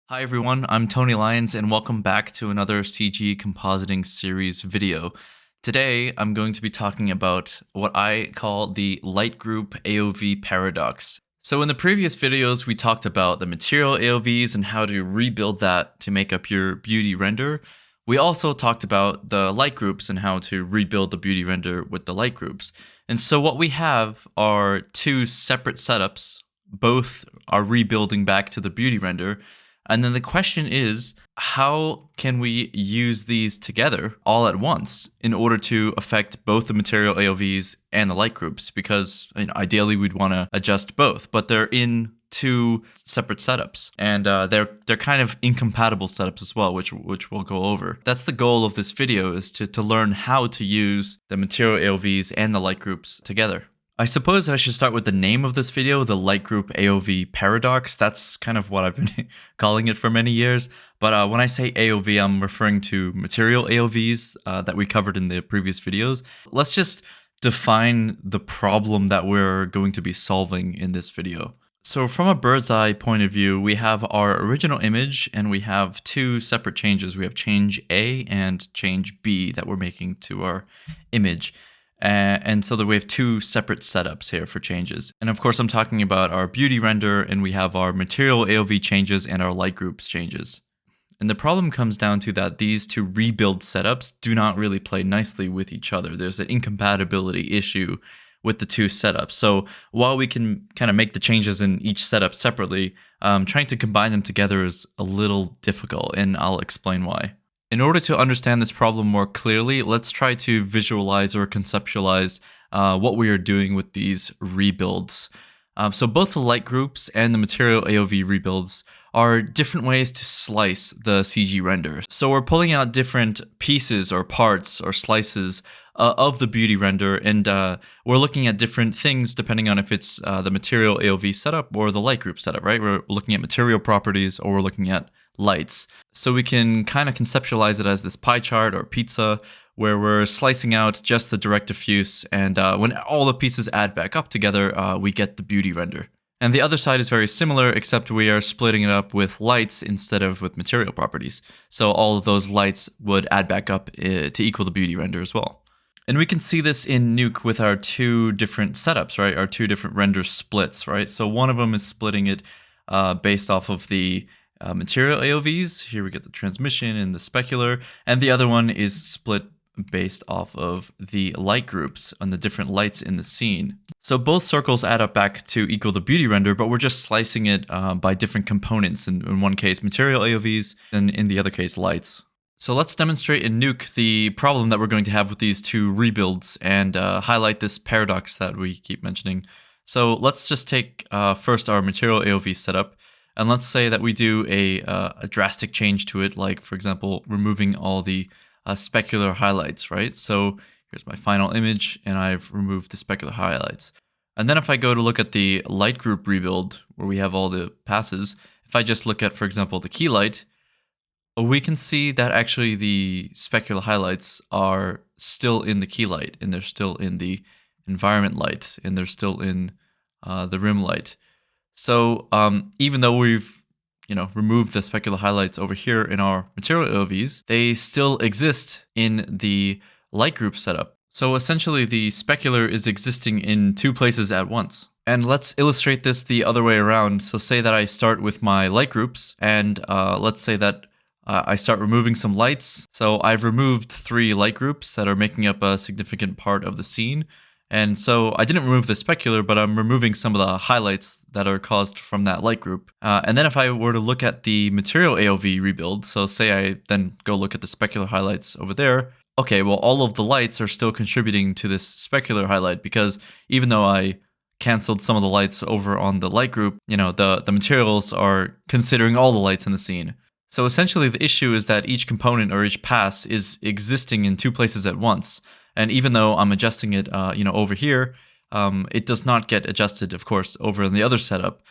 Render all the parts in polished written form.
Hi everyone, I'm Tony Lyons and welcome back to another CG Compositing Series video. Today I'm going to be talking about what I call the LightGroup AOV paradox. So in the previous videos we talked about the Material AOVs and how to rebuild that to make up your beauty render. We also talked about the light groups and how to rebuild the beauty render with the light groups. And so what we have are two separate setups. Both are rebuilding back to the beauty render. And then the question is, how can we use these together all at once in order to affect both the Material AOVs and the light groups? Because ideally we'd want to adjust both, but they're in two separate setups, and they're kind of incompatible setups as well, which we'll go over. That's the goal of this video, is to learn how to use the Material AOVs and the light groups together. I suppose I should start with the name of this video, the LightGroup AOV paradox. That's kind of what I've been calling it for many years. But when I say AOV, I'm referring to Material AOVs that we covered in the previous videos. Let's just define the problem that we're going to be solving in this video. So from a bird's eye point of view, we have our original image and we have two separate changes. We have change A and change B that we're making to our image. And so that we have two separate setups here for changes. And of course, I'm talking about our beauty render, and we have our Material AOV changes and our light groups changes. And the problem comes down to that these two rebuild setups do not really play nicely with each other. There's an incompatibility issue with the two setups. So while we can kind of make the changes in each setup separately, trying to combine them together is a little difficult, and I'll explain why. In order to understand this problem more clearly, let's try to visualize or conceptualize what we are doing with these rebuilds. So both the light groups and the Material AOV rebuilds are different ways to slice the CG render. So we're pulling out different pieces or parts or slices of the beauty render, and we're looking at different things depending on if it's the Material AOV setup or the light group setup, right? We're looking at material properties or we're looking at lights. So we can kind of conceptualize it as this pie chart or pizza where we're slicing out just the direct diffuse, and when all the pieces add back up together, we get the beauty render. And the other side is very similar, except we are splitting it up with lights instead of with material properties. So all of those lights would add back up to equal the beauty render as well. And we can see this in Nuke with our two different setups, right? Our two different render splits, right? So one of them is splitting it based off of the Material AOVs. Here we get the transmission and the specular, and the other one is split based off of the light groups on the different lights in the scene. So both circles add up back to equal the beauty render, but we're just slicing it by different components. In one case, Material AOVs, and in the other case, lights. So let's demonstrate in Nuke the problem that we're going to have with these two rebuilds and highlight this paradox that we keep mentioning. So let's just take first our Material AOV setup. And let's say that we do a drastic change to it, like, for example, removing all the specular highlights, right? So here's my final image, and I've removed the specular highlights. And then if I go to look at the light group rebuild, where we have all the passes, if I just look at, for example, the key light, we can see that actually the specular highlights are still in the key light, and they're still in the environment light, and they're still in the rim light. So even though we've removed the specular highlights over here in our Material AOVs, they still exist in the light group setup. So essentially the specular is existing in two places at once. And let's illustrate this the other way around. So say that I start with my light groups, and let's say that I start removing some lights. So I've removed 3 light groups that are making up a significant part of the scene. And so I didn't remove the specular, but I'm removing some of the highlights that are caused from that light group. And then if I were to look at the Material AOV rebuild, so say I then go look at the specular highlights over there, okay, well, all of the lights are still contributing to this specular highlight, because even though I canceled some of the lights over on the light group, the materials are considering all the lights in the scene. So essentially the issue is that each component or each pass is existing in two places at once. And even though I'm adjusting it, over here, it does not get adjusted, of course, over in the other setup.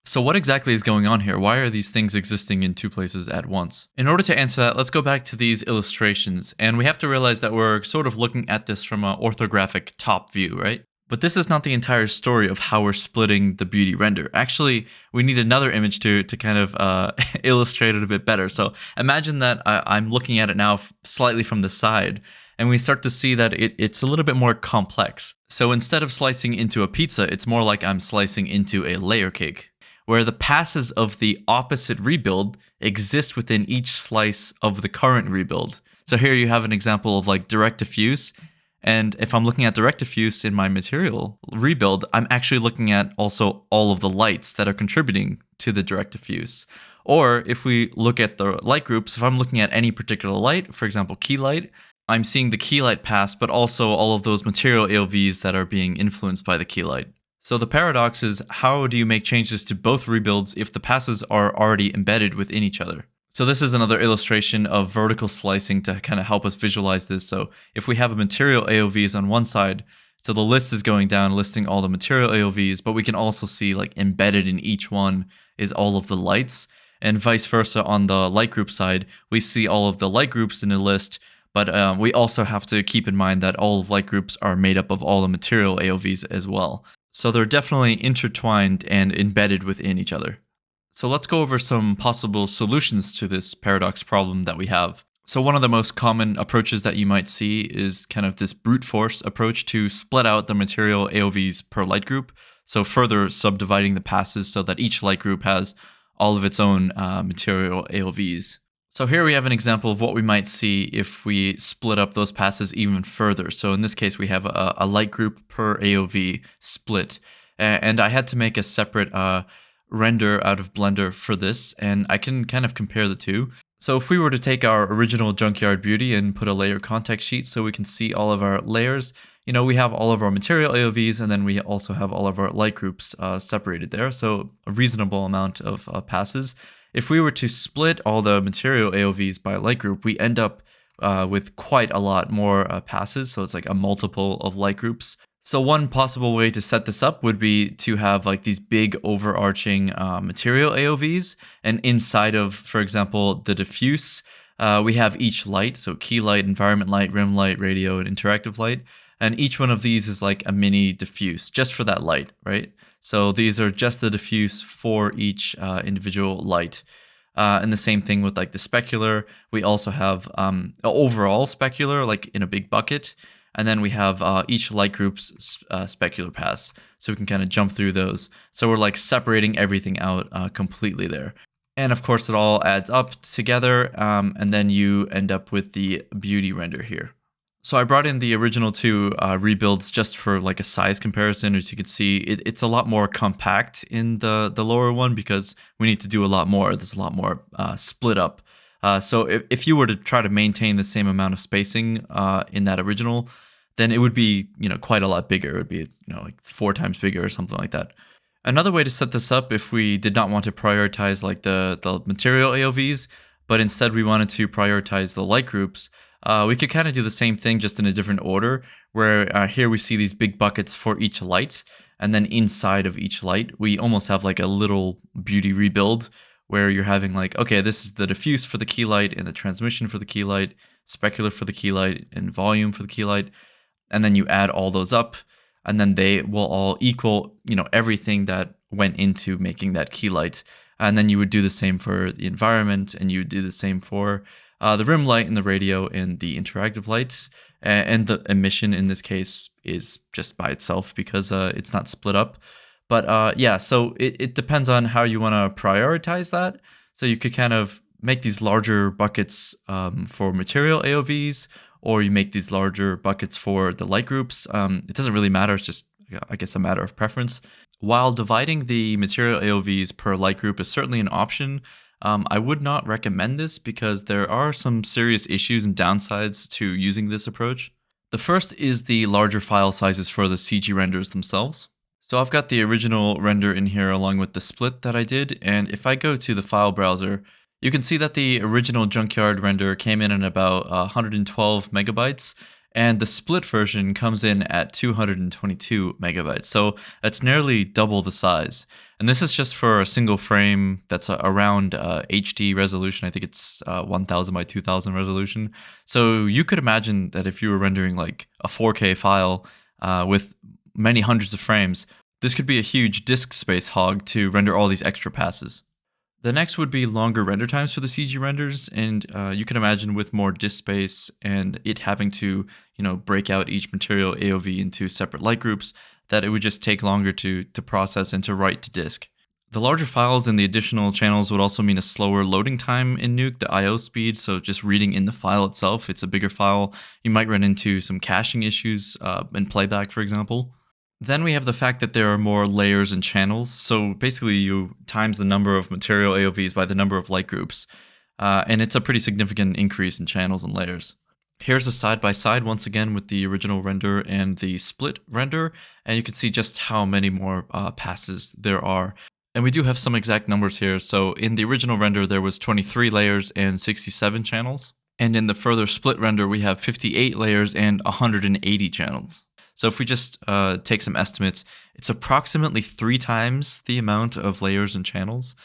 So what exactly is going on here? Why are these things existing in two places at once? In order to answer that, let's go back to these illustrations. And we have to realize that we're sort of looking at this from an orthographic top view, right? But this is not the entire story of how we're splitting the beauty render. Actually, we need another image to kind of illustrate it a bit better. So imagine that I'm looking at it now slightly from the side, and we start to see that it's a little bit more complex. So instead of slicing into a pizza, it's more like I'm slicing into a layer cake, where the passes of the opposite rebuild exist within each slice of the current rebuild. So here you have an example of like direct diffuse. And if I'm looking at direct diffuse in my material rebuild, I'm actually looking at also all of the lights that are contributing to the direct diffuse. Or if we look at the light groups, if I'm looking at any particular light, for example, key light, I'm seeing the key light pass, but also all of those material AOVs that are being influenced by the key light. So the paradox is, how do you make changes to both rebuilds if the passes are already embedded within each other? So this is another illustration of vertical slicing to kind of help us visualize this. So if we have a material AOVs on one side, so the list is going down listing all the material AOVs, but we can also see like embedded in each one is all of the lights, and vice versa on the light group side, we see all of the light groups in the list, but we also have to keep in mind that all of light groups are made up of all the material AOVs as well. So they're definitely intertwined and embedded within each other. So let's go over some possible solutions to this paradox problem that we have. So one of the most common approaches that you might see is kind of this brute force approach to split out the material AOVs per light group. So further subdividing the passes so that each light group has all of its own material AOVs. So here we have an example of what we might see if we split up those passes even further. So in this case, we have a light group per AOV split. And I had to make a separate render out of Blender for this, and I can kind of compare the two. So if we were to take our original Junkyard Beauty and put a layer context sheet so we can see all of our layers, you know, we have all of our material AOVs, and then we also have all of our light groups separated there. So a reasonable amount of passes. If we were to split all the material AOVs by light group, we end up with quite a lot more passes. So it's like a multiple of light groups. So one possible way to set this up would be to have like these big overarching material AOVs, and inside of, for example, the diffuse, we have each light, so key light, environment light, rim light, radio, and interactive light, and each one of these is like a mini diffuse just for that light, right? So these are just the diffuse for each individual light. And the same thing with like the specular. We also have overall specular, like in a big bucket. And then we have each light group's specular pass, so we can kind of jump through those. So we're like separating everything out completely there. And of course, it all adds up together, and then you end up with the beauty render here. So I brought in the original two rebuilds just for like a size comparison. As you can see, it's a lot more compact in the lower one because we need to do a lot more. There's a lot more split up. So if you were to try to maintain the same amount of spacing in that original, then it would be, you know, quite a lot bigger. It would be, you know, like 4 times bigger or something like that. Another way to set this up, if we did not want to prioritize like the material AOVs, but instead we wanted to prioritize the light groups, we could kind of do the same thing just in a different order, where here we see these big buckets for each light, and then inside of each light, we almost have like a little beauty rebuild, where you're having like, okay, this is the diffuse for the key light and the transmission for the key light, specular for the key light, and volume for the key light. And then you add all those up, and then they will all equal, you know, everything that went into making that key light. And then you would do the same for the environment, and you would do the same for the rim light and the radio and the interactive light. And the emission in this case is just by itself because it's not split up. But yeah, so it depends on how you want to prioritize that. So you could kind of make these larger buckets for material AOVs, or you make these larger buckets for the light groups. It doesn't really matter. It's just, I guess, a matter of preference. While dividing the material AOVs per light group is certainly an option, I would not recommend this because there are some serious issues and downsides to using this approach. The first is the larger file sizes for the CG renders themselves. So I've got the original render in here along with the split that I did, and if I go to the file browser, you can see that the original Junkyard render came in at about 112 megabytes, and the split version comes in at 222 megabytes. So that's nearly double the size. And this is just for a single frame that's around HD resolution. I think it's 1000 by 2000 resolution. So you could imagine that if you were rendering like a 4K file with many hundreds of frames, this could be a huge disk space hog to render all these extra passes. The next would be longer render times for the CG renders, and you can imagine with more disk space and it having to, break out each material AOV into separate light groups, that it would just take longer to process and to write to disk. The larger files and the additional channels would also mean a slower loading time in Nuke, the I/O speed, so just reading in the file itself, it's a bigger file. You might run into some caching issues in playback, for example. Then we have the fact that there are more layers and channels. So basically you times the number of material AOVs by the number of light groups. And it's a pretty significant increase in channels and layers. Here's a side-by-side once again with the original render and the split render. And you can see just how many more passes there are. And we do have some exact numbers here. So in the original render, there was 23 layers and 67 channels. And in the further split render, we have 58 layers and 180 channels. So if we just take some estimates, it's approximately 3 times the amount of layers and channels.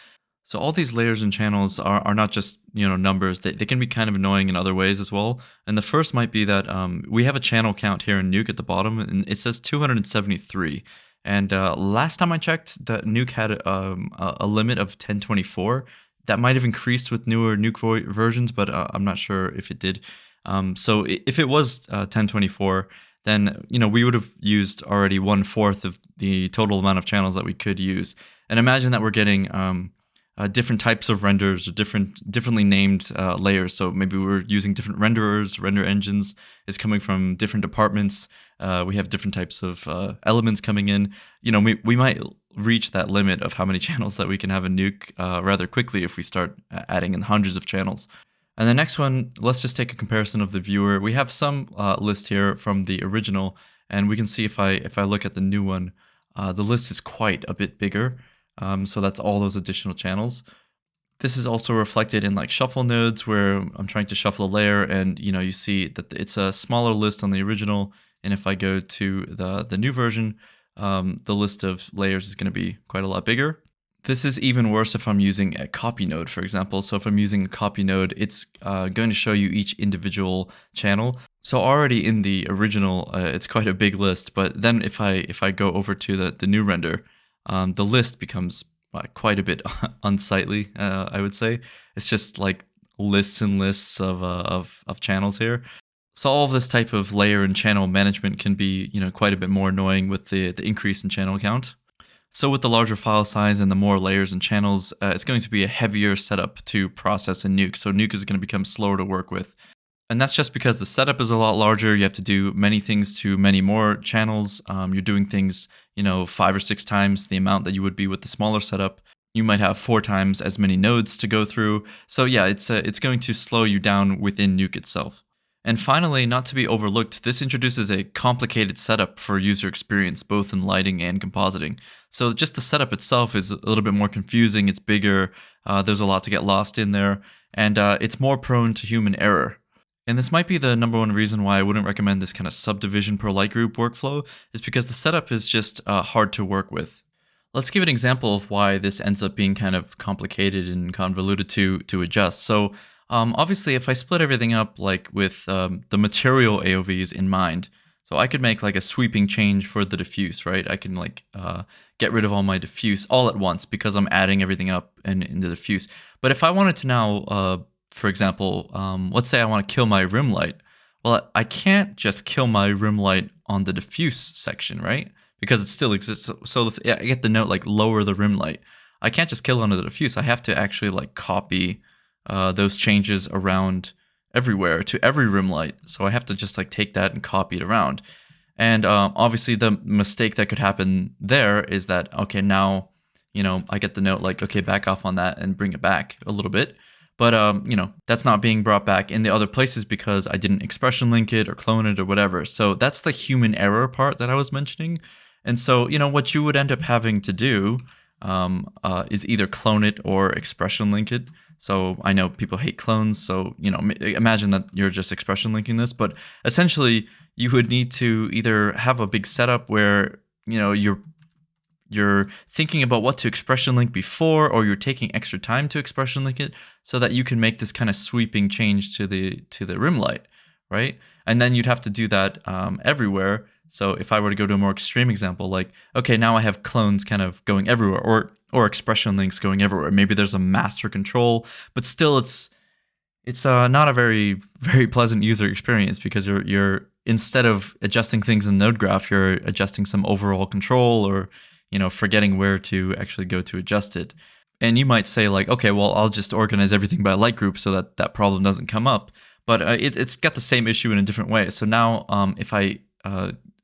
So all these layers and channels are not just numbers. They can be kind of annoying in other ways as well. And the first might be that we have a channel count here in Nuke at the bottom, and it says 273. And last time I checked, that Nuke had a limit of 1024. That might have increased with newer Nuke versions, but I'm not sure if it did. So if it was 1024, then we would have used already 1/4 of the total amount of channels that we could use. And imagine that we're getting different types of renders or differently named layers. So maybe we're using different renderers, render engines is coming from different departments. We have different types of elements coming in. We might reach that limit of how many channels that we can have in Nuke rather quickly if we start adding in hundreds of channels. And the next one, let's just take a comparison of the viewer. We have some list here from the original, and we can see if I look at the new one, the list is quite a bit bigger. So that's all those additional channels. This is also reflected in like shuffle nodes where I'm trying to shuffle a layer, and you see that it's a smaller list on the original. And if I go to the new version, the list of layers is going to be quite a lot bigger. This is even worse if I'm using a copy node, for example. So if I'm using a copy node, it's going to show you each individual channel. So already in the original, it's quite a big list. But then if I go over to the new render, the list becomes quite a bit unsightly, I would say. It's just like lists and lists of channels here. So all of this type of layer and channel management can be quite a bit more annoying with the increase in channel count. So with the larger file size and the more layers and channels, it's going to be a heavier setup to process in Nuke. So Nuke is going to become slower to work with. And that's just because the setup is a lot larger. You have to do many things to many more channels. You're doing things, 5 or 6 times the amount that you would be with the smaller setup. You might have 4 times as many nodes to go through. So yeah, it's going to slow you down within Nuke itself. And finally, not to be overlooked, this introduces a complicated setup for user experience, both in lighting and compositing. So just the setup itself is a little bit more confusing, it's bigger, there's a lot to get lost in there, and it's more prone to human error. And this might be the number one reason why I wouldn't recommend this kind of subdivision per light group workflow, is because the setup is just hard to work with. Let's give an example of why this ends up being kind of complicated and convoluted to adjust. So obviously, if I split everything up like with the material AOVs in mind, so I could make like a sweeping change for the diffuse, right? I can like get rid of all my diffuse all at once because I'm adding everything up in the diffuse. But if I wanted to now, for example, let's say I want to kill my rim light. Well, I can't just kill my rim light on the diffuse section, right? Because it still exists. So I get the note like lower the rim light. I can't just kill under the diffuse. I have to actually like copy those changes around everywhere to every rim light. So I have to just like take that and copy it around. And obviously the mistake that could happen there is that, okay, now, I get the note like, okay, back off on that and bring it back a little bit. But, that's not being brought back in the other places because I didn't expression link it or clone it or whatever. So that's the human error part that I was mentioning. And so, what you would end up having to do is either clone it or expression link it. So I know people hate clones, so imagine that you're just expression linking this, but essentially you would need to either have a big setup where you're thinking about what to expression link before, or you're taking extra time to expression link it so that you can make this kind of sweeping change to the rim light, right? And then you'd have to do that everywhere. So if I were to go to a more extreme example, like, okay, now I have clones kind of going everywhere, or expression links going everywhere. Maybe there's a master control, but still it's not a very pleasant user experience, because you're instead of adjusting things in node graph, you're adjusting some overall control, or forgetting where to actually go to adjust it. And you might say like, okay, well, I'll just organize everything by LightGroup so that that problem doesn't come up. But it's got the same issue in a different way. So now if I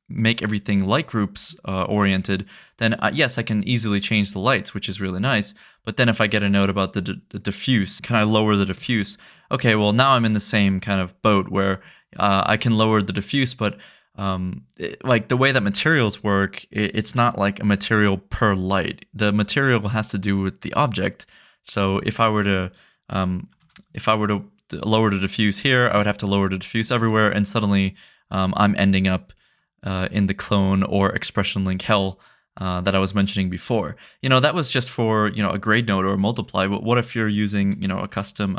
make everything LightGroups oriented, then yes, I can easily change the lights, which is really nice. But then if I get a note about the diffuse, can I lower the diffuse? Okay, well, now I'm in the same kind of boat where I can lower the diffuse, but like the way that materials work, it's not like a material per light. The material has to do with the object. So if I were to lower the diffuse here, I would have to lower the diffuse everywhere, and suddenly I'm ending up in the clone or expression link hell that I was mentioning before. That was just for a grade node or a multiply. But what if you're using a custom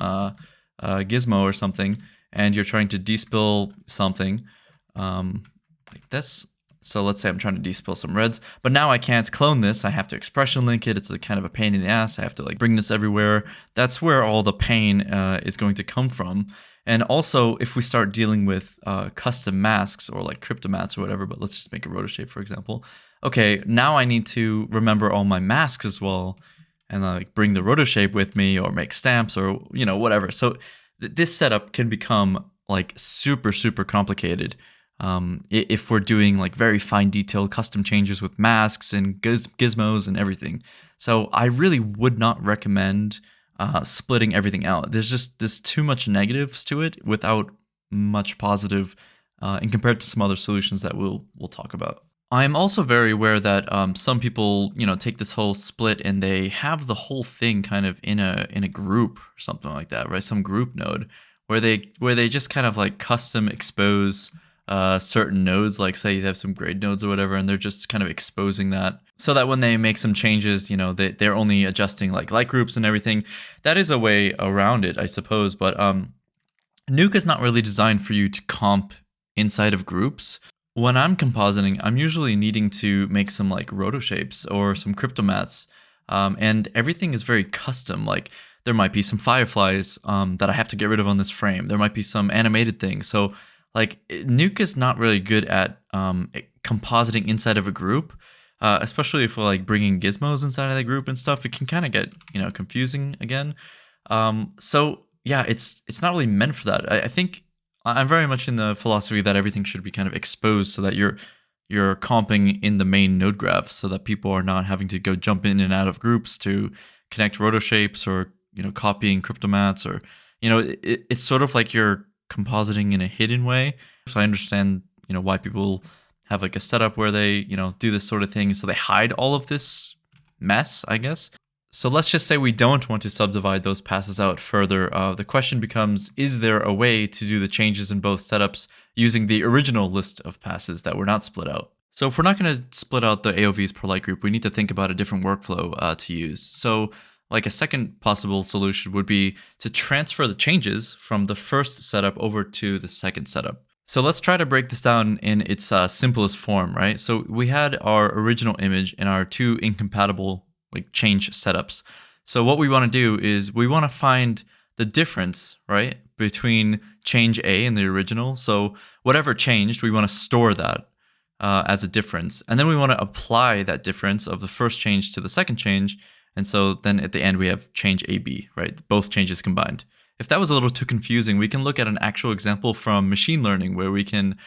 gizmo or something, and you're trying to despill something like this? So let's say I'm trying to despill some reds, but now I can't clone this. I have to expression link it. It's a kind of a pain in the ass. I have to like bring this everywhere. That's where all the pain is going to come from. And also, if we start dealing with custom masks or like cryptomats or whatever, but let's just make a rotoshape, for example. Okay, now I need to remember all my masks as well, and like bring the rotoshape with me, or make stamps, or whatever. So this setup can become like super complicated if we're doing like very fine detailed custom changes with masks and gizmos and everything. So I really would not recommend splitting everything out. There's too much negatives to it without much positive, and compared to some other solutions that we'll talk about. I'm also very aware that some people take this whole split and they have the whole thing kind of in a group or something like that, right? Some group node where they just kind of like custom expose certain nodes, like say you have some grade nodes or whatever, and they're just kind of exposing that so that when they make some changes, they're only adjusting like light groups and everything. That is a way around it, I suppose, but Nuke is not really designed for you to comp inside of groups. When I'm compositing, I'm usually needing to make some like rotoshapes or some cryptomats, and everything is very custom. Like there might be some fireflies that I have to get rid of on this frame. There might be some animated things. So like Nuke is not really good at compositing inside of a group, especially if we're like bringing gizmos inside of the group and stuff. It can kind of get confusing again. So yeah, it's not really meant for that. I think I'm very much in the philosophy that everything should be kind of exposed so that you're comping in the main node graph, so that people are not having to go jump in and out of groups to connect rotoshapes or copying cryptomats, or it's sort of like you're compositing in a hidden way. So I understand why people have like a setup where they do this sort of thing, so they hide all of this mess, I guess. So let's just say we don't want to subdivide those passes out further. The question becomes, is there a way to do the changes in both setups using the original list of passes that were not split out? So if we're not going to split out the AOVs per light group, we need to think about a different workflow to use. So like a second possible solution would be to transfer the changes from the first setup over to the second setup. So let's try to break this down in its simplest form, right? So we had our original image and our two incompatible like change setups. So what we want to do is we want to find the difference, right, between change A and the original. So whatever changed, we want to store that as a difference. And then we want to apply that difference of the first change to the second change. And so then at the end, we have change AB, right? Both changes combined. If that was a little too confusing, we can look at an actual example from machine learning where we can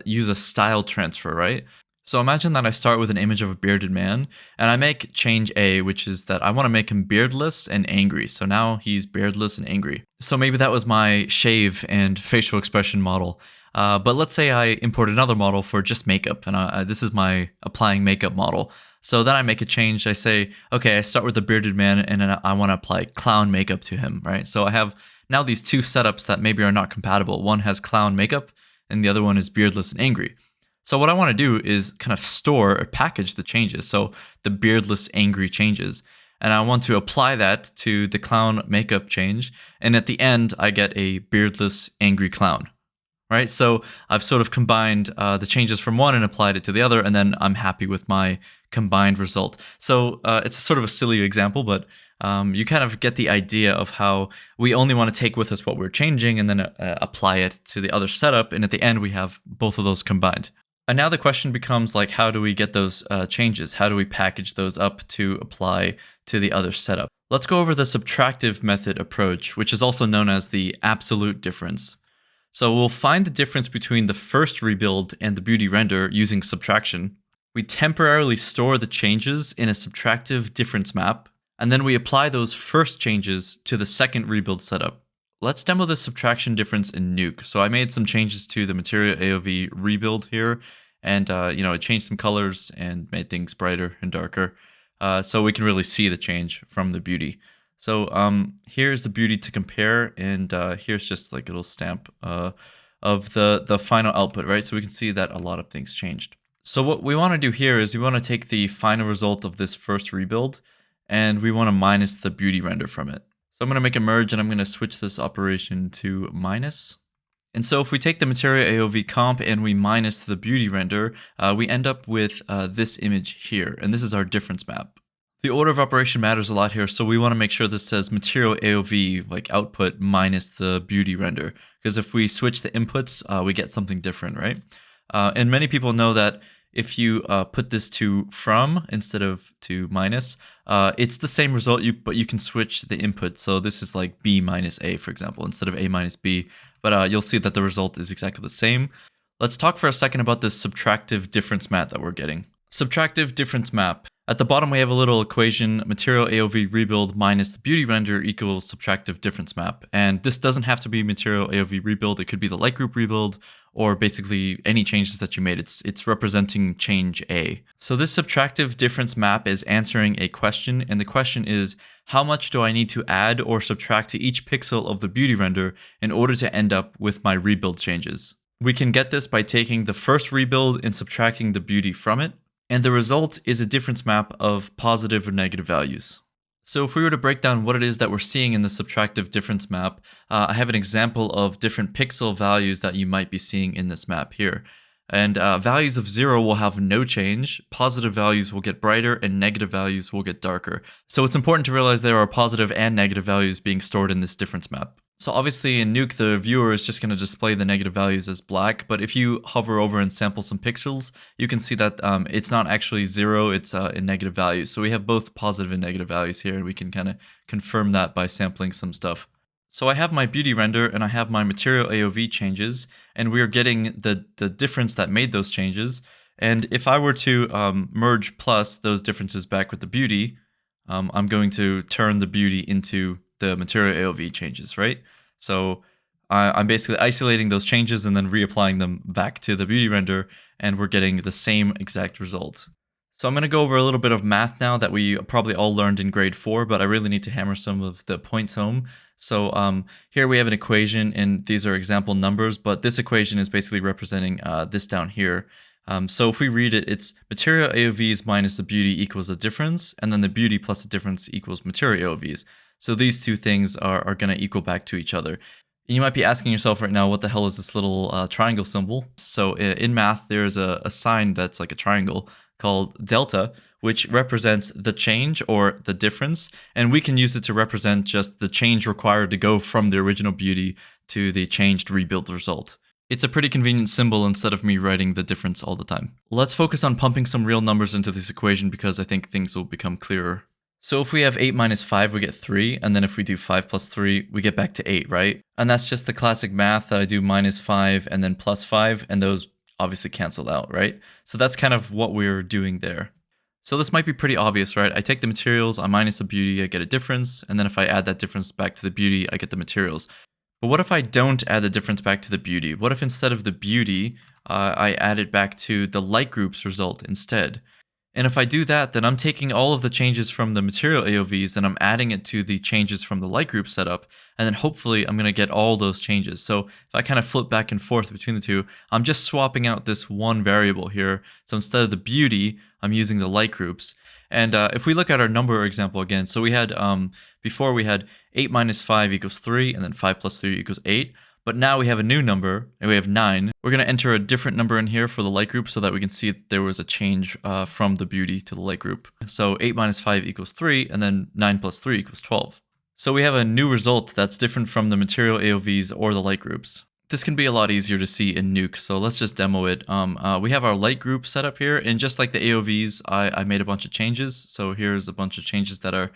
use a style transfer, right? So imagine that I start with an image of a bearded man, and I make change A, which is that I want to make him beardless and angry. So now he's beardless and angry. So maybe that was my shave and facial expression model. But let's say I import another model for just makeup, and this is my applying makeup model. So then I make a change. I say, okay, I start with the bearded man, and then I want to apply clown makeup to him, right? So I have now these two setups that maybe are not compatible. One has clown makeup, and the other one is beardless and angry. So what I want to do is kind of store or package the changes. So the beardless angry changes. And I want to apply that to the clown makeup change. And at the end, I get a beardless angry clown, right? So I've sort of combined the changes from one and applied it to the other, and then I'm happy with my combined result. So it's sort of a silly example, but you kind of get the idea of how we only want to take with us what we're changing and then apply it to the other setup, and at the end we have both of those combined. And now the question becomes like, how do we get those changes? How do we package those up to apply to the other setup? Let's go over the subtractive method approach, which is also known as the absolute difference. So we'll find the difference between the first rebuild and the beauty render using subtraction. We temporarily store the changes in a subtractive difference map, and then we apply those first changes to the second rebuild setup. Let's demo the subtraction difference in Nuke. So I made some changes to the Material AOV rebuild here, and I changed some colors and made things brighter and darker, so we can really see the change from the beauty. So here's the beauty to compare, and here's just like a little stamp of the final output, right? So we can see that a lot of things changed. So what we want to do here is we want to take the final result of this first rebuild, and we want to minus the beauty render from it. So I'm going to make a merge, and I'm going to switch this operation to minus. And so if we take the Material AOV comp and we minus the beauty render, we end up with this image here, and this is our difference map. The order of operation matters a lot here, so we want to make sure this says Material AOV, like output minus the beauty render, because if we switch the inputs, we get something different, right? And many people know that if you put this to from instead of to minus, it's the same result, but you can switch the input. So this is like B minus A, for example, instead of A minus B, but you'll see that the result is exactly the same. Let's talk for a second about this subtractive difference map that we're getting. Subtractive difference map. At the bottom, we have a little equation, Material AOV rebuild minus the beauty render equals subtractive difference map. And this doesn't have to be Material AOV rebuild. It could be the LightGroup rebuild, or basically any changes that you made. It's representing change A. So this subtractive difference map is answering a question, and the question is, how much do I need to add or subtract to each pixel of the beauty render in order to end up with my rebuild changes? We can get this by taking the first rebuild and subtracting the beauty from it, and the result is a difference map of positive or negative values. So if we were to break down what it is that we're seeing in the subtractive difference map, I have an example of different pixel values that you might be seeing in this map here. And values of 0 will have no change, positive values will get brighter, and negative values will get darker. So it's important to realize there are positive and negative values being stored in this difference map. So obviously in Nuke, the viewer is just going to display the negative values as black, but if you hover over and sample some pixels, you can see that it's not actually 0, it's in negative values. So we have both positive and negative values here, and we can kind of confirm that by sampling some stuff. So I have my beauty render and I have my Material AOV changes, and we are getting the difference that made those changes. And if I were to merge plus those differences back with the beauty, I'm going to turn the beauty into the Material AOV changes, right? So I'm basically isolating those changes and then reapplying them back to the beauty render, and we're getting the same exact result. So I'm going to go over a little bit of math now that we probably all learned in grade 4, but I really need to hammer some of the points home. So here we have an equation, and these are example numbers, but this equation is basically representing this down here. So if we read it, it's Material AOVs minus the beauty equals the difference, and then the beauty plus the difference equals Material AOVs. So these two things are going to equal back to each other. And you might be asking yourself right now, what the hell is this little triangle symbol? So in math, there's a sign that's like a triangle called delta, which represents the change or the difference. And we can use it to represent just the change required to go from the original beauty to the changed rebuild result. It's a pretty convenient symbol instead of me writing the difference all the time. Let's focus on pumping some real numbers into this equation because I think things will become clearer. So if we have 8 minus 5, we get 3, and then if we do 5 plus 3, we get back to 8, right? And that's just the classic math that I do minus 5 and then plus 5, and those obviously canceled out, right? So that's kind of what we're doing there. So this might be pretty obvious, right? I take the materials, I minus the beauty, I get a difference, and then if I add that difference back to the beauty, I get the materials. But what if I don't add the difference back to the beauty? What if instead of the beauty, I add it back to the LightGroups result instead? And if I do that, then I'm taking all of the changes from the Material AOVs and I'm adding it to the changes from the LightGroup setup, and then hopefully I'm going to get all those changes. So if I kind of flip back and forth between the two, I'm just swapping out this one variable here. So instead of the beauty, I'm using the LightGroups. And if we look at our number example again, so we had, before we had 8 minus 5 equals 3, and then 5 plus 3 equals 8. But now we have a new number, and we have 9. We're going to enter a different number in here for the light group so that we can see that there was a change from the beauty to the light group. So 8 minus 5 equals 3, and then 9 plus 3 equals 12. So we have a new result that's different from the material AOVs or the light groups. This can be a lot easier to see in Nuke, so let's just demo it. We have our light group set up here, and just like the AOVs, I made a bunch of changes. So here's a bunch of changes that are,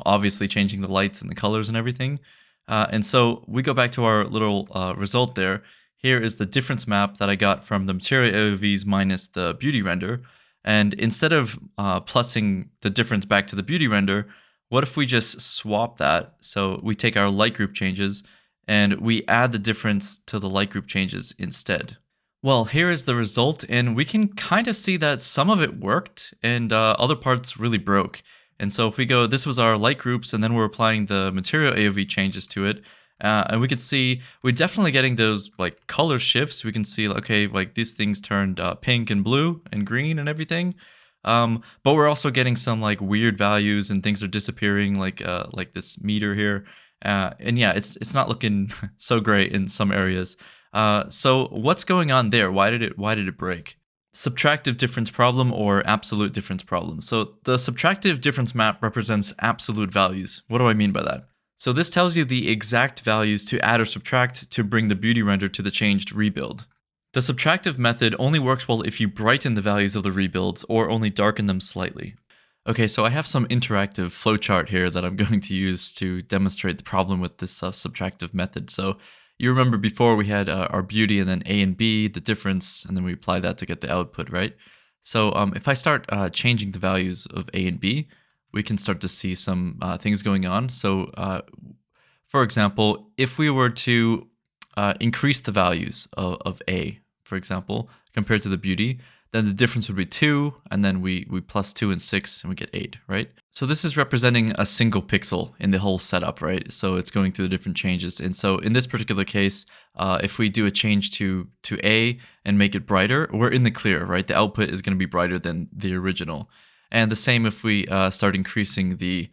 obviously changing the lights and the colors and everything. And so we go back to our little result there. Here is the difference map that I got from the material AOVs minus the beauty render. And instead of plussing the difference back to the beauty render, what if we just swap that? So we take our light group changes and we add the difference to the light group changes instead. Well, here is the result, and we can kind of see that some of it worked and other parts really broke. And so if we go, this was our light groups, and then we're applying the material AOV changes to it. And we can see we're definitely getting those like color shifts. We can see, okay, like these things turned pink and blue and green and everything. But we're also getting some like weird values and things are disappearing, like this meter here. And yeah, it's not looking so great in some areas. So what's going on there? Why did it break? Subtractive difference problem or absolute difference problem. So the subtractive difference map represents absolute values. What do I mean by that? So this tells you the exact values to add or subtract to bring the beauty render to the changed rebuild. The subtractive method only works well if you brighten the values of the rebuilds or only darken them slightly. Okay, so I have some interactive flowchart here that I'm going to use to demonstrate the problem with this subtractive method. So you remember before we had our beauty and then A and B, the difference, and then we apply that to get the output, right? So if I start changing the values of A and B, we can start to see some things going on. So for example, if we were to increase the values of A, for example, compared to the beauty, then the difference would be 2, and then we plus 2 and 6, and we get 8, right? So this is representing a single pixel in the whole setup, right? So it's going through the different changes. And so in this particular case, if we do a change to A and make it brighter, we're in the clear, right? The output is going to be brighter than the original. And the same if we start increasing the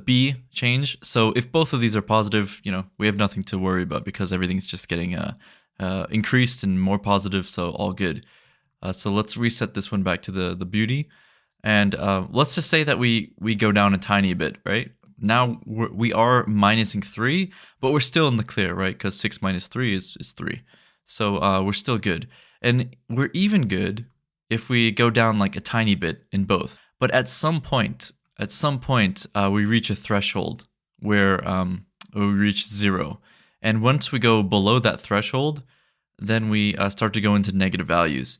B change. So if both of these are positive, we have nothing to worry about because everything's just getting increased and more positive, so all good. So let's reset this one back to the beauty. And let's just say that we go down a tiny bit, right? Now we are minusing 3, but we're still in the clear, right? Because 6 minus 3 is 3. So we're still good. And we're even good if we go down like a tiny bit in both. But at some point, we reach a threshold where we reach 0. And once we go below that threshold, then we start to go into negative values.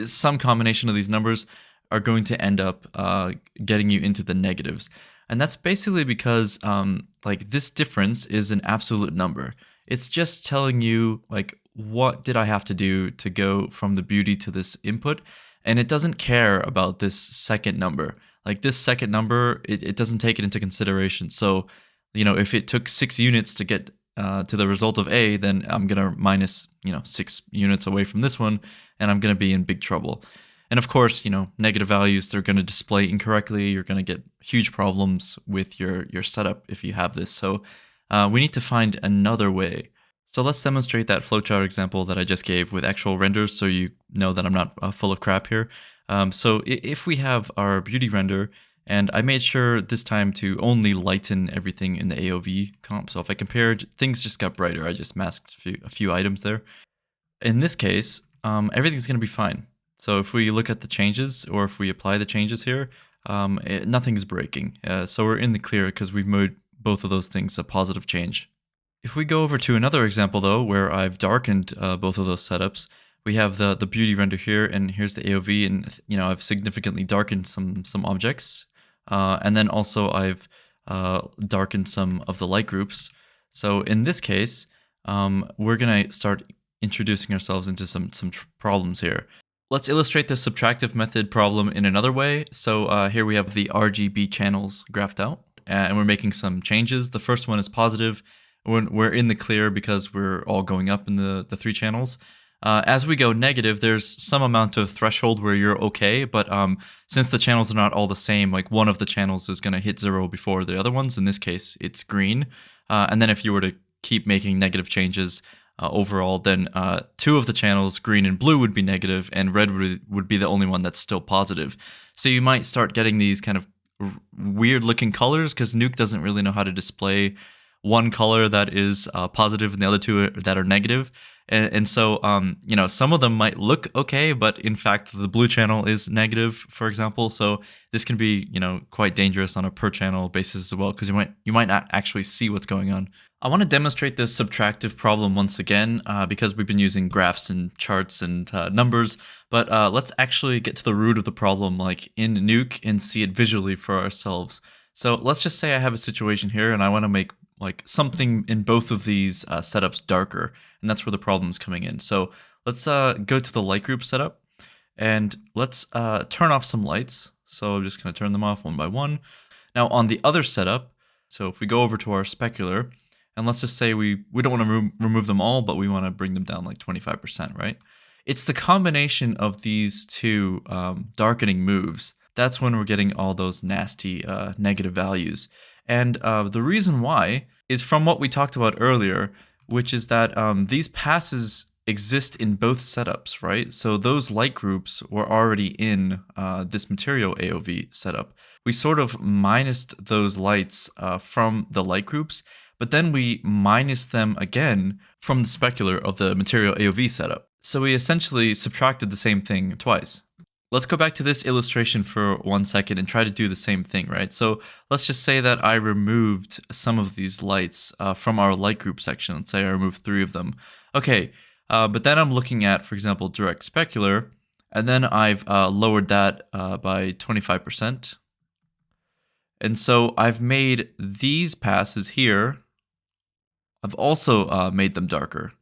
Some combination of these numbers are going to end up getting you into the negatives. And that's basically because like this difference is an absolute number. It's just telling you like what did I have to do to go from the beauty to this input, and it doesn't care about this second number. Like this second number, it doesn't take it into consideration. So, if it took 6 units to get to the result of A, then I'm gonna minus 6 units away from this one, and I'm gonna be in big trouble. And of course, negative values, they're gonna display incorrectly. You're gonna get huge problems with your setup if you have this. So we need to find another way. So let's demonstrate that flowchart example that I just gave with actual renders, so you know that I'm not full of crap here. So if we have our beauty render, and I made sure this time to only lighten everything in the AOV comp. So if I compared, things just got brighter. I just masked a few items there. In this case, everything's going to be fine. So if we look at the changes, or if we apply the changes here, nothing's breaking. So we're in the clear because we've made both of those things a positive change. If we go over to another example though, where I've darkened both of those setups, we have the beauty render here, and here's the AOV, and I've significantly darkened some objects. And then also I've darkened some of the light groups. So in this case, we're gonna start introducing ourselves into some problems here. Let's illustrate the subtractive method problem in another way. So here we have the RGB channels graphed out, and we're making some changes. The first one is positive. We're in the clear because we're all going up in the 3 channels. As we go negative, there's some amount of threshold where you're okay, but since the channels are not all the same, like one of the channels is going to hit 0 before the other ones. In this case, it's green. And then if you were to keep making negative changes overall, then 2 of the channels, green and blue, would be negative, and red would be the only one that's still positive. So you might start getting these kind of weird looking colors because Nuke doesn't really know how to display one color that is positive and the other 2 that are negative. And so, some of them might look okay, but in fact, the blue channel is negative, for example. So this can be, quite dangerous on a per channel basis as well, because you might not actually see what's going on. I want to demonstrate this subtractive problem once again, because we've been using graphs and charts and numbers, but let's actually get to the root of the problem, like in Nuke, and see it visually for ourselves. So let's just say I have a situation here, and I want to make like something in both of these setups darker, and that's where the problem's coming in. So let's go to the LightGroup setup, and let's turn off some lights. So I'm just going to turn them off one by one. Now on the other setup, so if we go over to our specular, and let's just say we don't want to remove them all, but we want to bring them down like 25%, right? It's the combination of these 2 darkening moves. That's when we're getting all those nasty negative values. And the reason why is from what we talked about earlier, which is that these passes exist in both setups, right? So those light groups were already in this Material AOV setup. We sort of minused those lights from the light groups, but then we minused them again from the specular of the Material AOV setup. So we essentially subtracted the same thing twice. Let's go back to this illustration for 1 second and try to do the same thing, right? So let's just say that I removed some of these lights from our light group section. Let's say I removed 3 of them. Okay, but then I'm looking at, for example, direct specular, and then I've lowered that by 25%. And so I've made these passes here, I've also made them darker.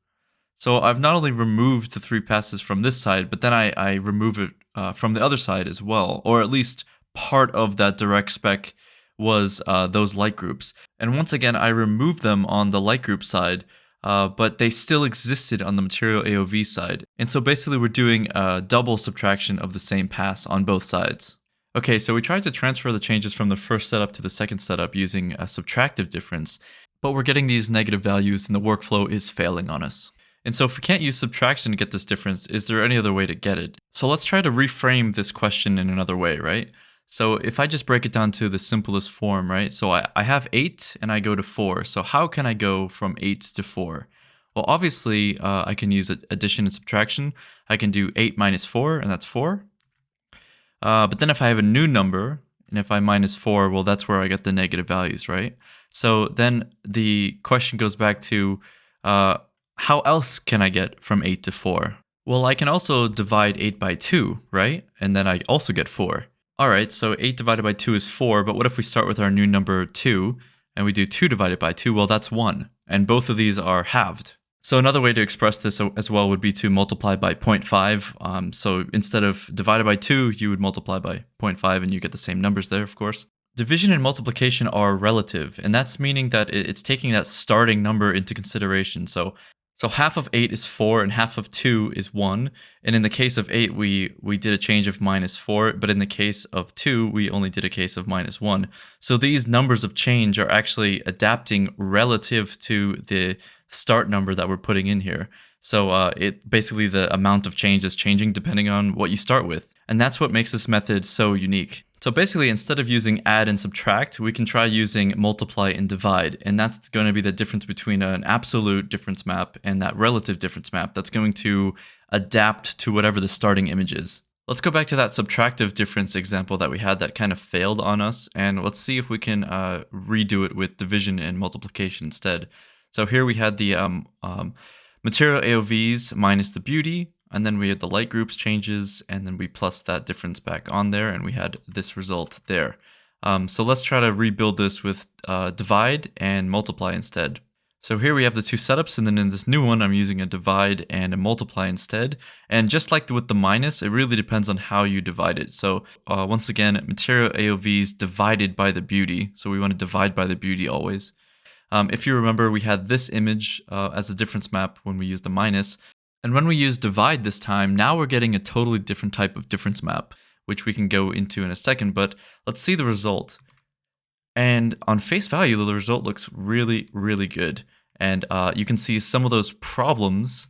So I've not only removed the 3 passes from this side, but then I remove it from the other side as well, or at least part of that direct spec was those light groups. And once again, I removed them on the light group side, but they still existed on the Material AOV side. And so basically we're doing a double subtraction of the same pass on both sides. Okay, so we tried to transfer the changes from the first setup to the second setup using a subtractive difference, but we're getting these negative values and the workflow is failing on us. And so if we can't use subtraction to get this difference, is there any other way to get it? So let's try to reframe this question in another way, right? So if I just break it down to the simplest form, right? So I have 8 and I go to 4. So how can I go from 8 to 4? Well, obviously, I can use addition and subtraction. I can do 8 minus 4, and that's 4. But then if I have a new number, and if I minus 4, well, that's where I get the negative values, right? So then the question goes back to, how else can I get from 8 to 4? Well, I can also divide 8 by 2, right? And then I also get 4. All right, so 8 divided by 2 is 4, but what if we start with our new number 2, and we do 2 divided by 2? Well, that's 1, and both of these are halved. So another way to express this as well would be to multiply by 0.5. So instead of divided by 2, you would multiply by 0.5, and you get the same numbers there, of course. Division and multiplication are relative, and that's meaning that it's taking that starting number into consideration. So half of 8 is 4 and half of 2 is 1. And in the case of 8, we did a change of minus 4, but in the case of 2, we only did a case of minus 1. So these numbers of change are actually adapting relative to the start number that we're putting in here. So it basically the amount of change is changing depending on what you start with. And that's what makes this method so unique. So basically, instead of using add and subtract, we can try using multiply and divide. And that's going to be the difference between an absolute difference map and that relative difference map that's going to adapt to whatever the starting image is. Let's go back to that subtractive difference example that we had that kind of failed on us. And let's see if we can redo it with division and multiplication instead. So here we had the Material AOVs minus the beauty. And then we had the light groups changes, and then we plus that difference back on there, and we had this result there. So let's try to rebuild this with divide and multiply instead. So here we have the two setups, and then in this new one, I'm using a divide and a multiply instead. And just like with the minus, it really depends on how you divide it. So once again, Material AOVs divided by the beauty. So we want to divide by the beauty always. If you remember, we had this image as a difference map when we used the minus. And when we use divide this time, now we're getting a totally different type of difference map, which we can go into in a second, but let's see the result. And on face value, the result looks really, really good. And you can see some of those problems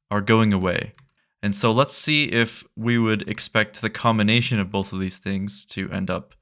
are going away. And so let's see if we would expect the combination of both of these things to end up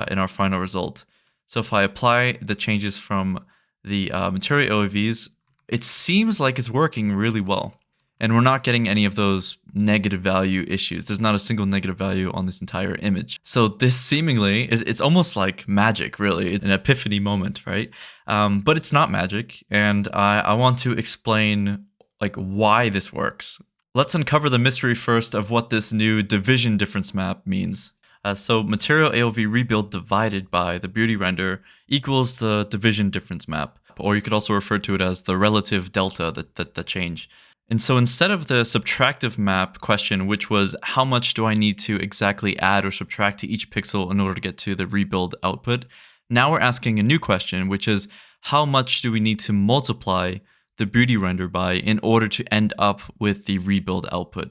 in our final result. So if I apply the changes from the Material AOVs, it seems like it's working really well. And we're not getting any of those negative value issues. There's not a single negative value on this entire image. So this seemingly, it's almost like magic, really, an epiphany moment, right? But it's not magic. And I want to explain like why this works. Let's uncover the mystery first of what this new division difference map means. So Material AOV rebuild divided by the beauty render equals the division difference map, or you could also refer to it as the relative delta, the change. And so instead of the subtractive map question, which was how much do I need to exactly add or subtract to each pixel in order to get to the rebuild output, now we're asking a new question, which is how much do we need to multiply the beauty render by in order to end up with the rebuild output.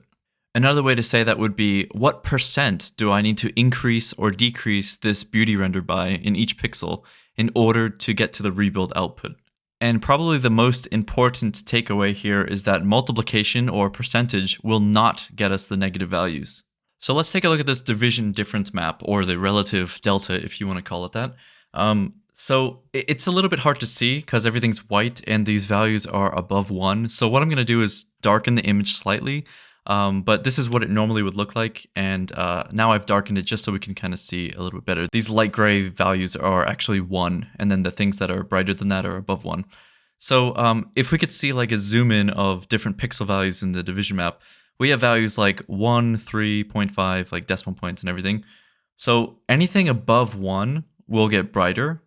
Another way to say that would be what percent do I need to increase or decrease this beauty render by in each pixel in order to get to the rebuild output. And probably the most important takeaway here is that multiplication or percentage will not get us the negative values. So let's take a look at this division difference map, or the relative delta if you want to call it that. So it's a little bit hard to see because everything's white and these values are above 1. So what I'm going to do is darken the image slightly, but this is what it normally would look like. And now I've darkened it just so we can kind of see a little bit better. These light gray values are actually 1, and then the things that are brighter than that are above 1. So if we could see like a zoom in of different pixel values in the division map, we have values like 1, 3.5, like decimal points and everything. So anything above 1 will get brighter.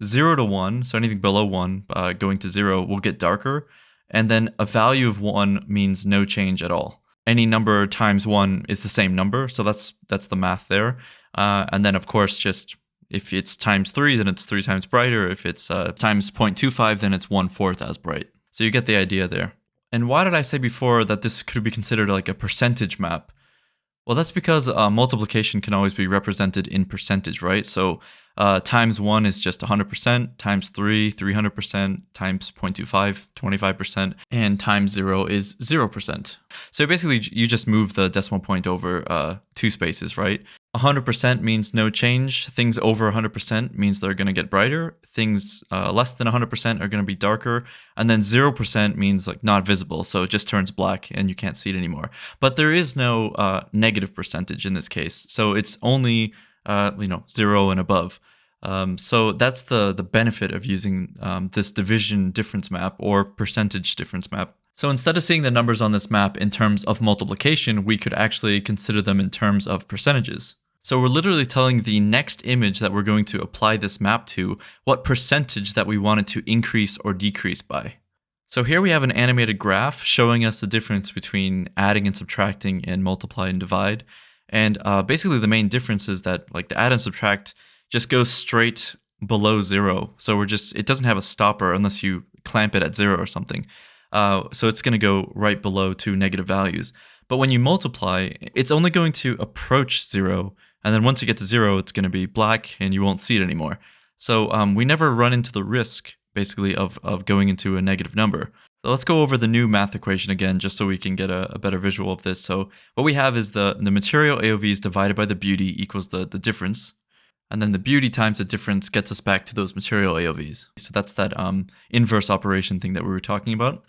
0 to 1, so anything below 1 going to 0 will get darker, and then a value of 1 means no change at all. Any number times 1 is the same number, so that's the math there. And then of course, just if it's times 3, then it's 3 times brighter. If it's times 0.25, then it's 1/4 as bright. So you get the idea there. And why did I say before that this could be considered like a percentage map? Well, that's because multiplication can always be represented in percentage, right? So times 1 is just 100%, times 3, 300%, times 0.25, 25%, and times 0 is 0%. So basically, you just move the decimal point over 2 spaces, right? 100% means no change. Things over 100% means they're going to get brighter. Things less than 100% are going to be darker. And then 0% means like not visible. So it just turns black and you can't see it anymore. But there is no negative percentage in this case. So it's only 0 and above. So that's the benefit of using this division difference map or percentage difference map. So instead of seeing the numbers on this map in terms of multiplication, we could actually consider them in terms of percentages. So we're literally telling the next image that we're going to apply this map to what percentage that we want it to increase or decrease by. So here we have an animated graph showing us the difference between adding and subtracting and multiply and divide. And basically the main difference is that like the add and subtract just goes straight below 0. So it doesn't have a stopper unless you clamp it at 0 or something. So it's going to go right below 2 negative values. But when you multiply, it's only going to approach 0. And then once you get to 0, it's going to be black and you won't see it anymore. So we never run into the risk, basically, of going into a negative number. So let's go over the new math equation again, just so we can get a better visual of this. So what we have is the material AOVs divided by the beauty equals the difference. And then the beauty times the difference gets us back to those material AOVs. So that's that inverse operation thing that we were talking about.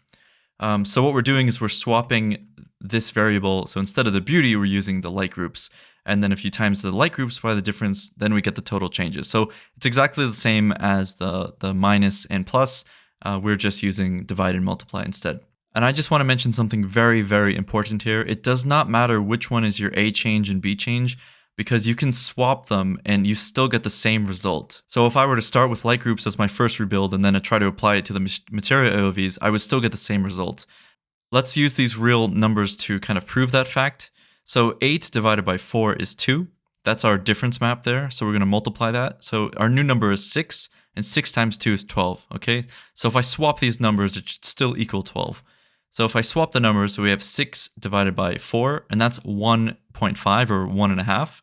So what we're doing is we're swapping this variable. So instead of the beauty, we're using the light groups. And then if you times the light groups by the difference, then we get the total changes. So it's exactly the same as the minus and plus. We're just using divide and multiply instead. And I just want to mention something very, very important here. It does not matter which one is your A change and B change, because you can swap them and you still get the same result. So if I were to start with light groups as my first rebuild and then try to apply it to the material AOVs, I would still get the same result. Let's use these real numbers to kind of prove that fact. So 8 divided by 4 is 2. That's our difference map there. So we're going to multiply that. So our new number is 6, and 6 times 2 is 12, okay? So if I swap these numbers, it should still equal 12. So if I swap the numbers, so we have 6 divided by 4, and that's 1.5 or 1.5.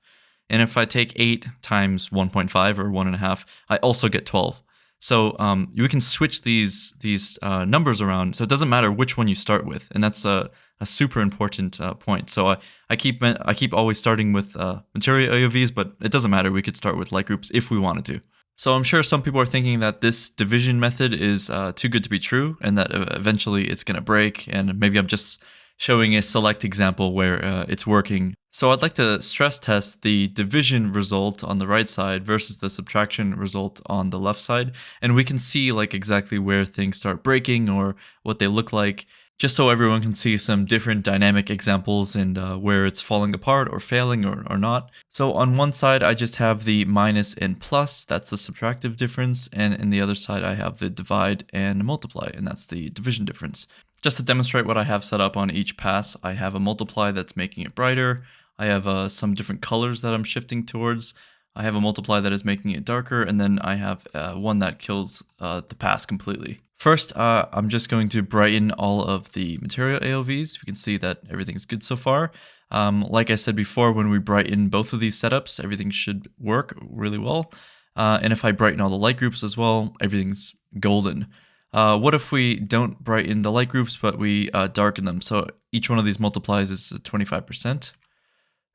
And if I take 8 times 1.5 or 1.5, I also get 12. So you can switch these numbers around, so it doesn't matter which one you start with, and that's a super important point. So I keep always starting with Material AOVs, but it doesn't matter. We could start with LightGroups if we wanted to. So I'm sure some people are thinking that this division method is too good to be true, and that eventually it's going to break, and maybe I'm just showing a select example where it's working. So I'd like to stress test the division result on the right side versus the subtraction result on the left side, and we can see like exactly where things start breaking or what they look like, just so everyone can see some different dynamic examples and where it's falling apart or failing or not. So on one side, I just have the minus and plus, that's the subtractive difference, and in the other side, I have the divide and multiply, and that's the division difference. Just to demonstrate what I have set up on each pass, I have a multiply that's making it brighter. I have some different colors that I'm shifting towards. I have a multiply that is making it darker, and then I have one that kills the pass completely. First, I'm just going to brighten all of the Material AOVs. We can see that everything's good so far. Like I said before, when we brighten both of these setups, everything should work really well. And if I brighten all the light groups as well, everything's golden. What if we don't brighten the light groups, but we darken them? So each one of these multiplies is 25%.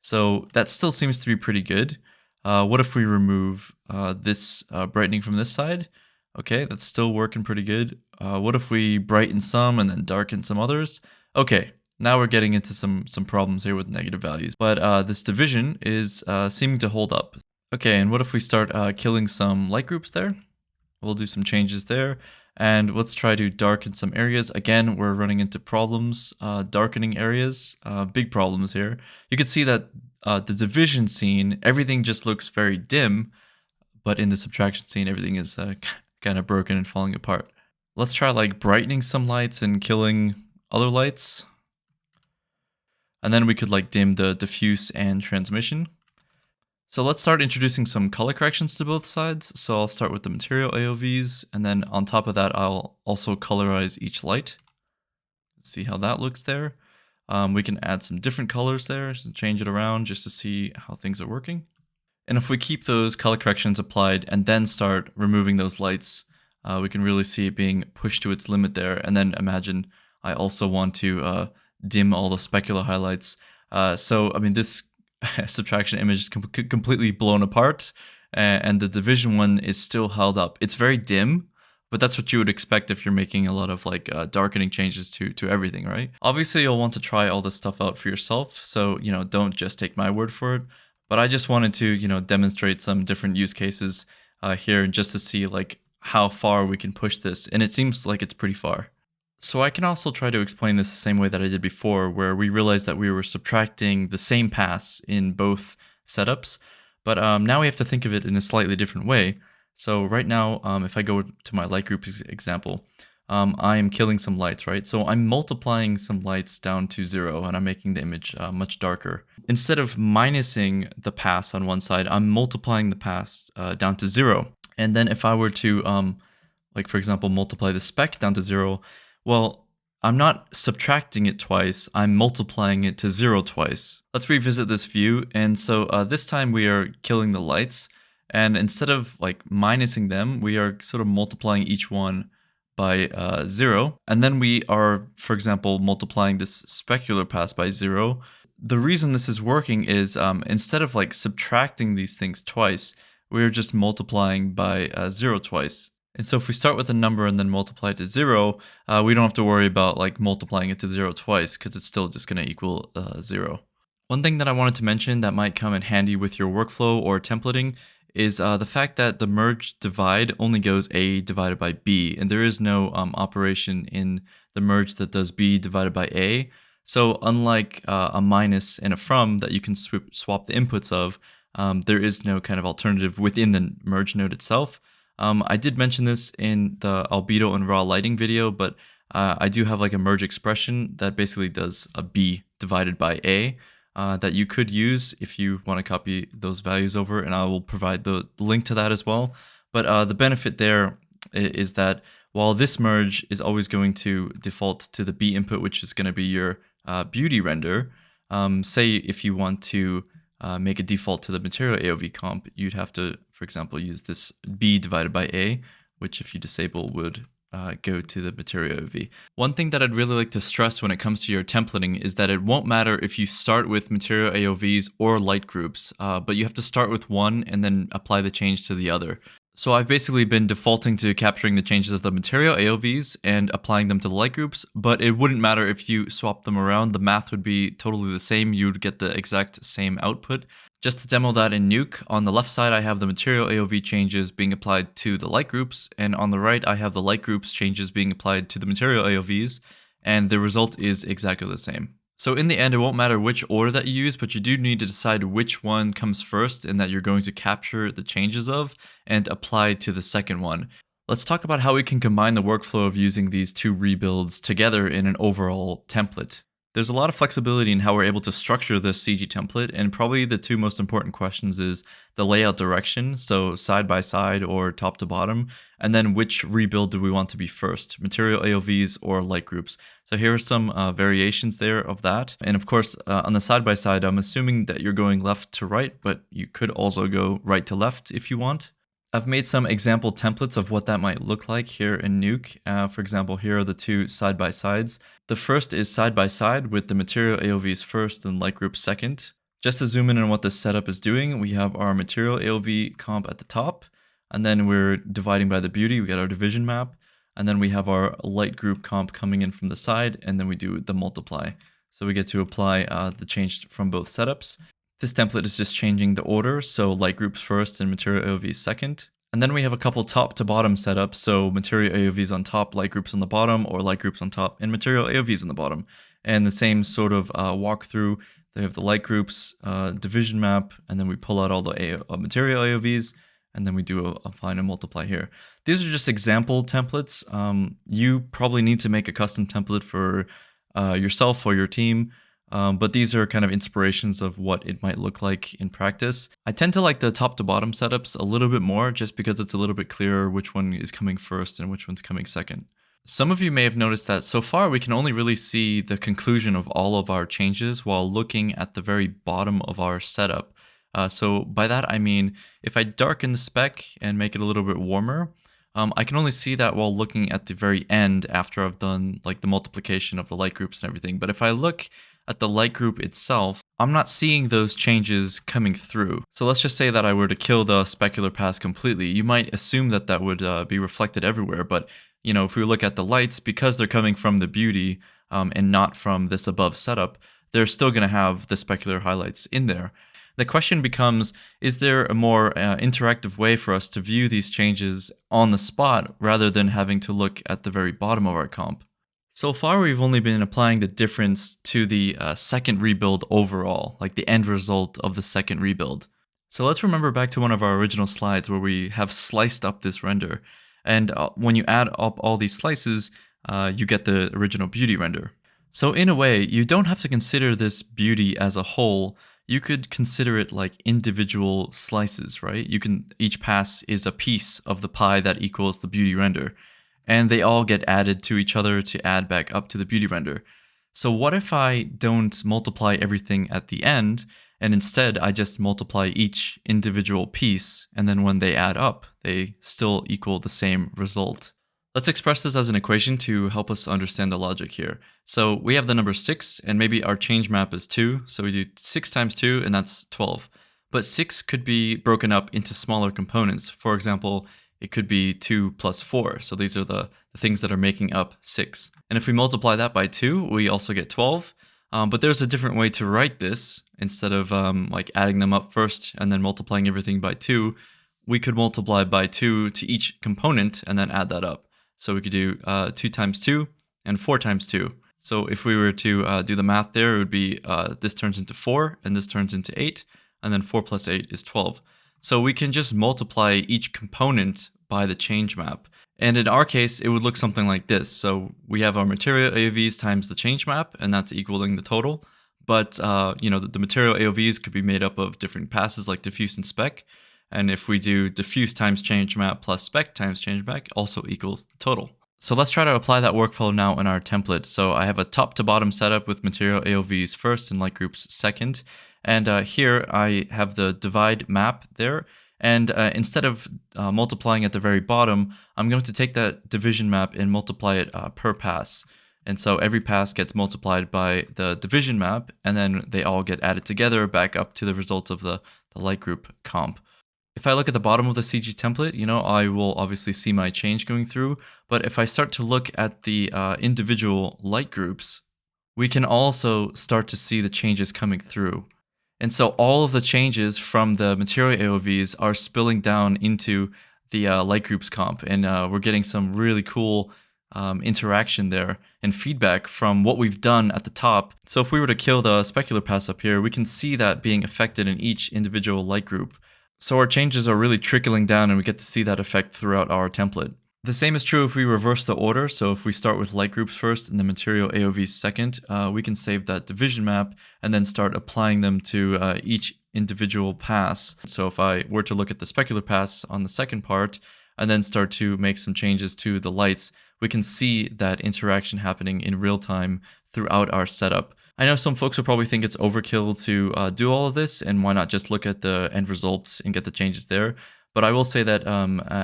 So that still seems to be pretty good. What if we remove this brightening from this side? Okay, that's still working pretty good. What if we brighten some and then darken some others? Okay, now we're getting into some problems here with negative values. But this division is seeming to hold up. Okay, and what if we start killing some light groups there? We'll do some changes there. And let's try to darken some areas. Again, we're running into problems, darkening areas, big problems here. You can see that the division scene, everything just looks very dim, but in the subtraction scene, everything is kind of broken and falling apart. Let's try like brightening some lights and killing other lights. And then we could like dim the diffuse and transmission. So let's start introducing some color corrections to both sides. So I'll start with the Material AOVs, and then on top of that, I'll also colorize each light. Let's see how that looks there. We can add some different colors there, just change it around just to see how things are working. And if we keep those color corrections applied and then start removing those lights, we can really see it being pushed to its limit there. And then imagine I also want to dim all the specular highlights. So, I mean, this subtraction image is completely blown apart, and the division one is still held up. It's very dim, but that's what you would expect if you're making a lot of like darkening changes to everything, right? Obviously, you'll want to try all this stuff out for yourself, so don't just take my word for it. But I just wanted to demonstrate some different use cases here, just to see like how far we can push this, and it seems like it's pretty far. So I can also try to explain this the same way that I did before, where we realized that we were subtracting the same pass in both setups, but now we have to think of it in a slightly different way. So right now, if I go to my light group example, I am killing some lights, right? So I'm multiplying some lights down to 0, and I'm making the image much darker. Instead of minusing the pass on one side, I'm multiplying the pass down to 0. And then if I were to, like for example, multiply the spec down to 0, well, I'm not subtracting it twice, I'm multiplying it to 0 twice. Let's revisit this view, and so this time we are killing the lights, and instead of like minusing them, we are sort of multiplying each one by 0, and then we are, for example, multiplying this specular pass by 0. The reason this is working is instead of like subtracting these things twice, we're just multiplying by 0 twice. And so if we start with a number and then multiply it to 0, we don't have to worry about like multiplying it to 0 twice, because it's still just going to equal 0. One thing that I wanted to mention that might come in handy with your workflow or templating is the fact that the merge divide only goes A divided by B, and there is no operation in the merge that does B divided by A. So unlike a minus and a from that you can swap the inputs of, there is no kind of alternative within the merge node itself. I did mention this in the albedo and raw lighting video, but I do have like a merge expression that basically does a B divided by A that you could use if you want to copy those values over, and I will provide the link to that as well. But the benefit there is that while this merge is always going to default to the B input, which is going to be your beauty render, say if you want to make a default to the Material AOV comp, you'd have to, for example, use this B divided by A, which if you disable would go to the Material AOV. One thing that I'd really like to stress when it comes to your templating is that it won't matter if you start with Material AOVs or light groups, but you have to start with one and then apply the change to the other. So I've basically been defaulting to capturing the changes of the Material AOVs and applying them to the light groups, but it wouldn't matter if you swap them around. The math would be totally the same. You'd get the exact same output. Just to demo that in Nuke, on the left side I have the Material AOV changes being applied to the light groups, and on the right I have the light groups changes being applied to the Material AOVs, and the result is exactly the same. So in the end, it won't matter which order that you use, but you do need to decide which one comes first and that you're going to capture the changes of and apply to the second one. Let's talk about how we can combine the workflow of using these two rebuilds together in an overall template. There's a lot of flexibility in how we're able to structure this CG template, and probably the two most important questions is the layout direction, so side by side or top to bottom, and then which rebuild do we want to be first, Material AOVs or light groups. So here are some variations there of that. And of course, on the side by side, I'm assuming that you're going left to right, but you could also go right to left if you want. I've made some example templates of what that might look like here in Nuke. For example, here are the two side-by-sides. The first is side-by-side with the Material AOVs first and light group second. Just to zoom in on what this setup is doing, we have our Material AOV comp at the top, and then we're dividing by the beauty, we got our division map, and then we have our light group comp coming in from the side, and then we do the multiply. So we get to apply the change from both setups. This template is just changing the order, so light groups first and Material AOVs second. And then we have a couple top to bottom setups, so Material AOVs on top, light groups on the bottom, or light groups on top and Material AOVs on the bottom. And the same sort of walkthrough. They have the light groups, division map, and then we pull out all the Material AOVs, and then we do a find and multiply here. These are just example templates. You probably need to make a custom template for yourself or your team. But these are kind of inspirations of what it might look like in practice. I tend to like the top to bottom setups a little bit more just because it's a little bit clearer which one is coming first and which one's coming second. Some of you may have noticed that so far we can only really see the conclusion of all of our changes while looking at the very bottom of our setup. So by that I mean, if I darken the spec and make it a little bit warmer, I can only see that while looking at the very end after I've done like the multiplication of the light groups and everything. But if I look at the light group itself, I'm not seeing those changes coming through. So let's just say that I were to kill the specular paths completely. You might assume that that would be reflected everywhere, but you know, if we look at the lights, because they're coming from the beauty and not from this above setup, they're still going to have the specular highlights in there. The question becomes, is there a more interactive way for us to view these changes on the spot rather than having to look at the very bottom of our comp? So far, we've only been applying the difference to the second rebuild overall, like the end result of the second rebuild. So let's remember back to one of our original slides where we have sliced up this render. And when you add up all these slices, you get the original beauty render. So in a way, you don't have to consider this beauty as a whole. You could consider it like individual slices, right? Each pass is a piece of the pie that equals the beauty render. And they all get added to each other to add back up to the beauty render. So what if I don't multiply everything at the end, and instead I just multiply each individual piece, and then when they add up, they still equal the same result? Let's express this as an equation to help us understand the logic here. So we have the number 6, and maybe our change map is 2, so we do 6 times 2, and that's 12. But 6 could be broken up into smaller components. For example, it could be 2 plus 4. So these are the things that are making up 6. And if we multiply that by 2, we also get 12. But there's a different way to write this. Instead of like adding them up first and then multiplying everything by 2, we could multiply by 2 to each component and then add that up. So we could do 2 times 2 and 4 times 2. So if we were to do the math there, it would be this turns into 4 and this turns into 8. And then 4 plus 8 is 12. So we can just multiply each component by the change map. And in our case, it would look something like this. So we have our Material AOVs times the change map, and that's equaling the total. But you know, the Material AOVs could be made up of different passes like diffuse and spec. And if we do diffuse times change map plus spec times change map, also equals the total. So let's try to apply that workflow now in our template. So I have a top to bottom setup with Material AOVs first and light groups second. And here I have the divide map there. And instead of multiplying at the very bottom, I'm going to take that division map and multiply it per pass. And so every pass gets multiplied by the division map, and then they all get added together back up to the results of the LightGroup comp. If I look at the bottom of the CG template, I will obviously see my change going through. But if I start to look at the individual light groups, we can also start to see the changes coming through. And so all of the changes from the Material AOVs are spilling down into the LightGroups comp, and we're getting some really cool interaction there and feedback from what we've done at the top. So if we were to kill the specular pass up here, we can see that being affected in each individual light group. So our changes are really trickling down, and we get to see that effect throughout our template. The same is true if we reverse the order. So if we start with light groups first and the Material AOVs second, we can save that division map and then start applying them to each individual pass. So if I were to look at the specular pass on the second part and then start to make some changes to the lights, we can see that interaction happening in real time throughout our setup. I know some folks will probably think it's overkill to do all of this, and why not just look at the end results and get the changes there. But I will say that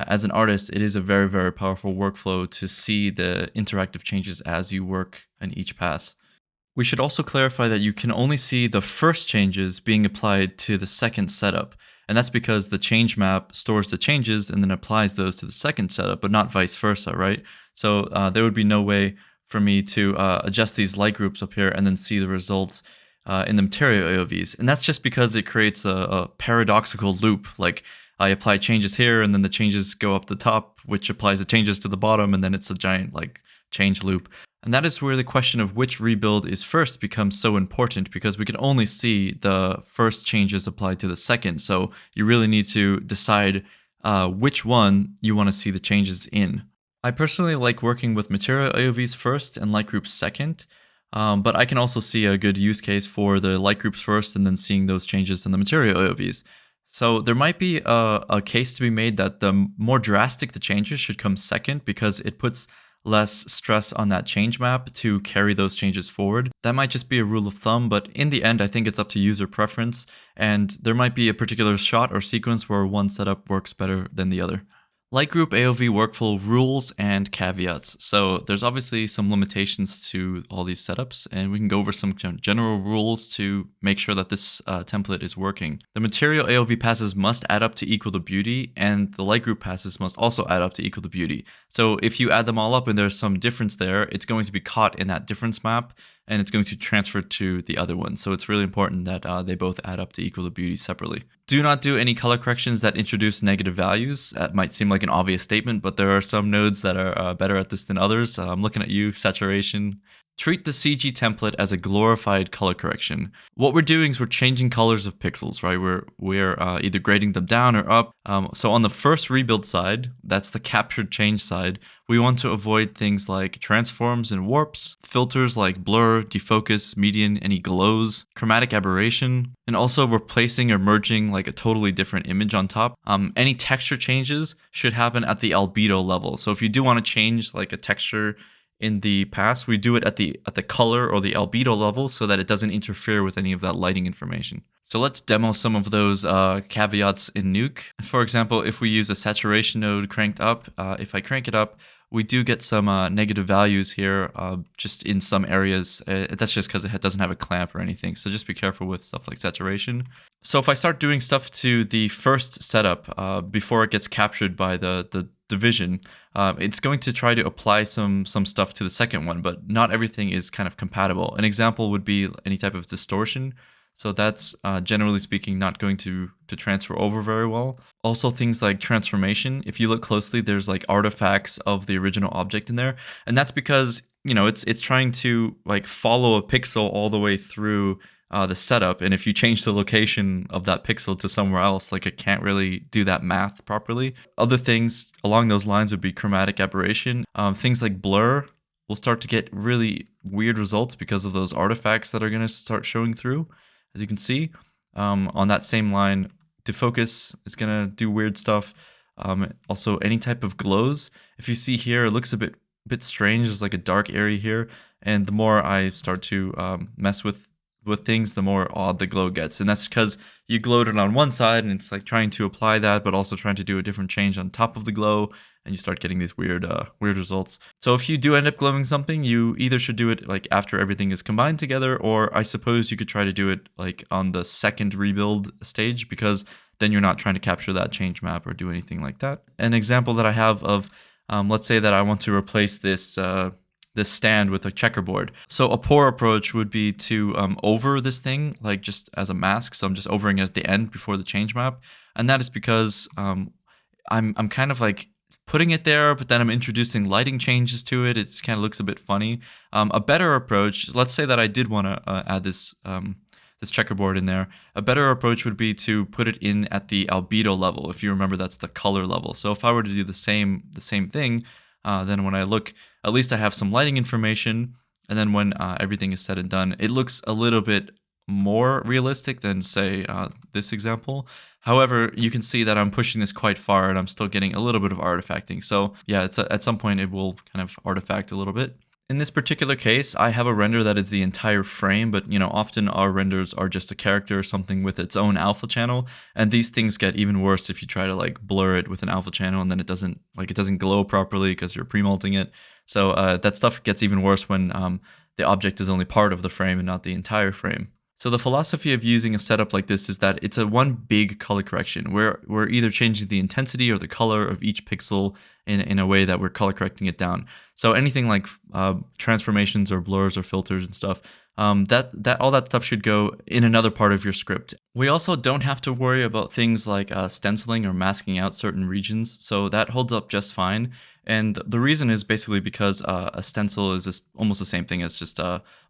as an artist, it is a very, very powerful workflow to see the interactive changes as you work in each pass. We should also clarify that you can only see the first changes being applied to the second setup. And that's because the change map stores the changes and then applies those to the second setup, but not vice versa, right? So there would be no way for me to adjust these light groups up here and then see the results in the Material AOVs. And that's just because it creates a paradoxical loop. Like, I apply changes here, and then the changes go up the top, which applies the changes to the bottom, and then it's a giant change loop. And that is where the question of which rebuild is first becomes so important, because we can only see the first changes applied to the second. So you really need to decide which one you want to see the changes in. I personally like working with Material AOVs first and light groups second. But I can also see a good use case for the light groups first and then seeing those changes in the Material AOVs. So there might be a case to be made that the more drastic the changes should come second, because it puts less stress on that change map to carry those changes forward. That might just be a rule of thumb, but in the end, I think it's up to user preference, and there might be a particular shot or sequence where one setup works better than the other. LightGroup AOV workflow rules and caveats. So there's obviously some limitations to all these setups, and we can go over some general rules to make sure that this template is working. The Material AOV passes must add up to equal to beauty, and the LightGroup passes must also add up to equal to beauty. So if you add them all up and there's some difference there, it's going to be caught in that difference map, and it's going to transfer to the other one. So it's really important that they both add up to equal to beauty separately. Do not do any color corrections that introduce negative values. That might seem like an obvious statement, but there are some nodes that are better at this than others. I'm looking at you, saturation. Treat the CG template as a glorified color correction. What we're doing is we're changing colors of pixels, right? We're either grading them down or up. So on the first rebuild side, that's the captured change side, we want to avoid things like transforms and warps, filters like blur, defocus, median, any glows, chromatic aberration, and also replacing or merging like a totally different image on top. Any texture changes should happen at the albedo level. So if you do want to change like a texture in the past, we do it at the color or the albedo level so that it doesn't interfere with any of that lighting information. So let's demo some of those caveats in Nuke. For example, if we use a saturation node cranked up, if I crank it up, we do get some negative values here just in some areas. That's just because it doesn't have a clamp or anything. So just be careful with stuff like saturation. So if I start doing stuff to the first setup before it gets captured by the division, it's going to try to apply some stuff to the second one, but not everything is kind of compatible. An example would be any type of distortion. So that's generally speaking not going to transfer over very well. Also things like transformation. If you look closely, there's like artifacts of the original object in there. And that's because, it's trying to like follow a pixel all the way through the setup. And if you change the location of that pixel to somewhere else, like it can't really do that math properly. Other things along those lines would be chromatic aberration. Things like blur will start to get really weird results because of those artifacts that are going to start showing through. As you can see, on that same line, defocus is going to do weird stuff. Also, any type of glows. If you see here, it looks a bit strange. There's like a dark area here. And the more I start to mess with things, the more odd the glow gets. And that's because you glowed it on one side and it's like trying to apply that, but also trying to do a different change on top of the glow, and you start getting these weird results. So if you do end up glowing something, you either should do it like after everything is combined together, or I suppose you could try to do it like on the second rebuild stage, because then you're not trying to capture that change map or do anything like that. An example that I have of, let's say that I want to replace this stand with a checkerboard. So a poor approach would be to over this thing, like just as a mask. So I'm just overing it at the end before the change map. And that is because I'm kind of like putting it there, but then I'm introducing lighting changes to it. It kind of looks a bit funny. A better approach, let's say that I did want to add this checkerboard in there. A better approach would be to put it in at the albedo level. If you remember, that's the color level. So if I were to do the same thing, then when I look, at least I have some lighting information. And then when everything is said and done, it looks a little bit more realistic than, say, this example. However, you can see that I'm pushing this quite far and I'm still getting a little bit of artifacting. So yeah, at some point it will kind of artifact a little bit. In this particular case, I have a render that is the entire frame, but often our renders are just a character or something with its own alpha channel, and these things get even worse if you try to like blur it with an alpha channel and then it doesn't glow properly because you're pre-multing it. So that stuff gets even worse when the object is only part of the frame and not the entire frame. So the philosophy of using a setup like this is that it's a one big color correction where we're either changing the intensity or the color of each pixel in a way that we're color correcting it down. So anything like transformations or blurs or filters and stuff, that all that stuff should go in another part of your script. We also don't have to worry about things like stenciling or masking out certain regions, so that holds up just fine. And the reason is basically because a stencil is almost the same thing as just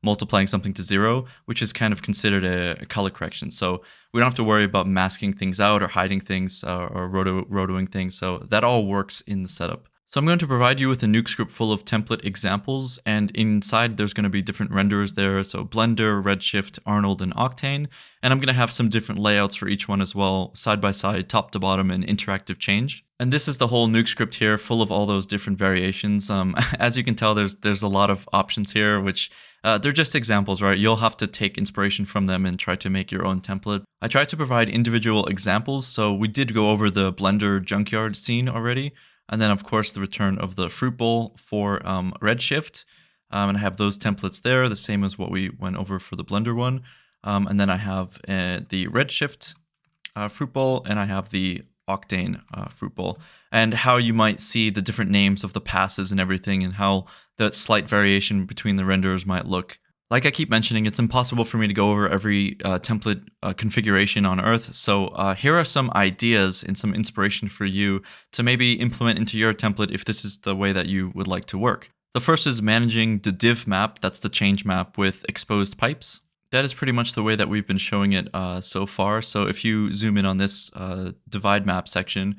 multiplying something to 0, which is kind of considered a color correction. So we don't have to worry about masking things out or hiding things or rotoing things. So that all works in the setup. So I'm going to provide you with a nuke script full of template examples, and inside there's going to be different renderers there, so Blender, Redshift, Arnold, and Octane, and I'm going to have some different layouts for each one as well, side by side, top to bottom, and interactive change. And this is the whole nuke script here, full of all those different variations. As you can tell, there's a lot of options here, which they're just examples, right? You'll have to take inspiration from them and try to make your own template. I tried to provide individual examples, so we did go over the Blender junkyard scene already. And then, of course, the return of the fruit bowl for Redshift. And I have those templates there, the same as what we went over for the Blender one. And then I have the Redshift fruit bowl, and I have the Octane fruit bowl. And how you might see the different names of the passes and everything, and how the slight variation between the renderers might look. Like I keep mentioning, it's impossible for me to go over every template configuration on Earth, so here are some ideas and some inspiration for you to maybe implement into your template if this is the way that you would like to work. The first is managing the div map, that's the change map, with exposed pipes. That is pretty much the way that we've been showing it so far. So if you zoom in on this divide map section,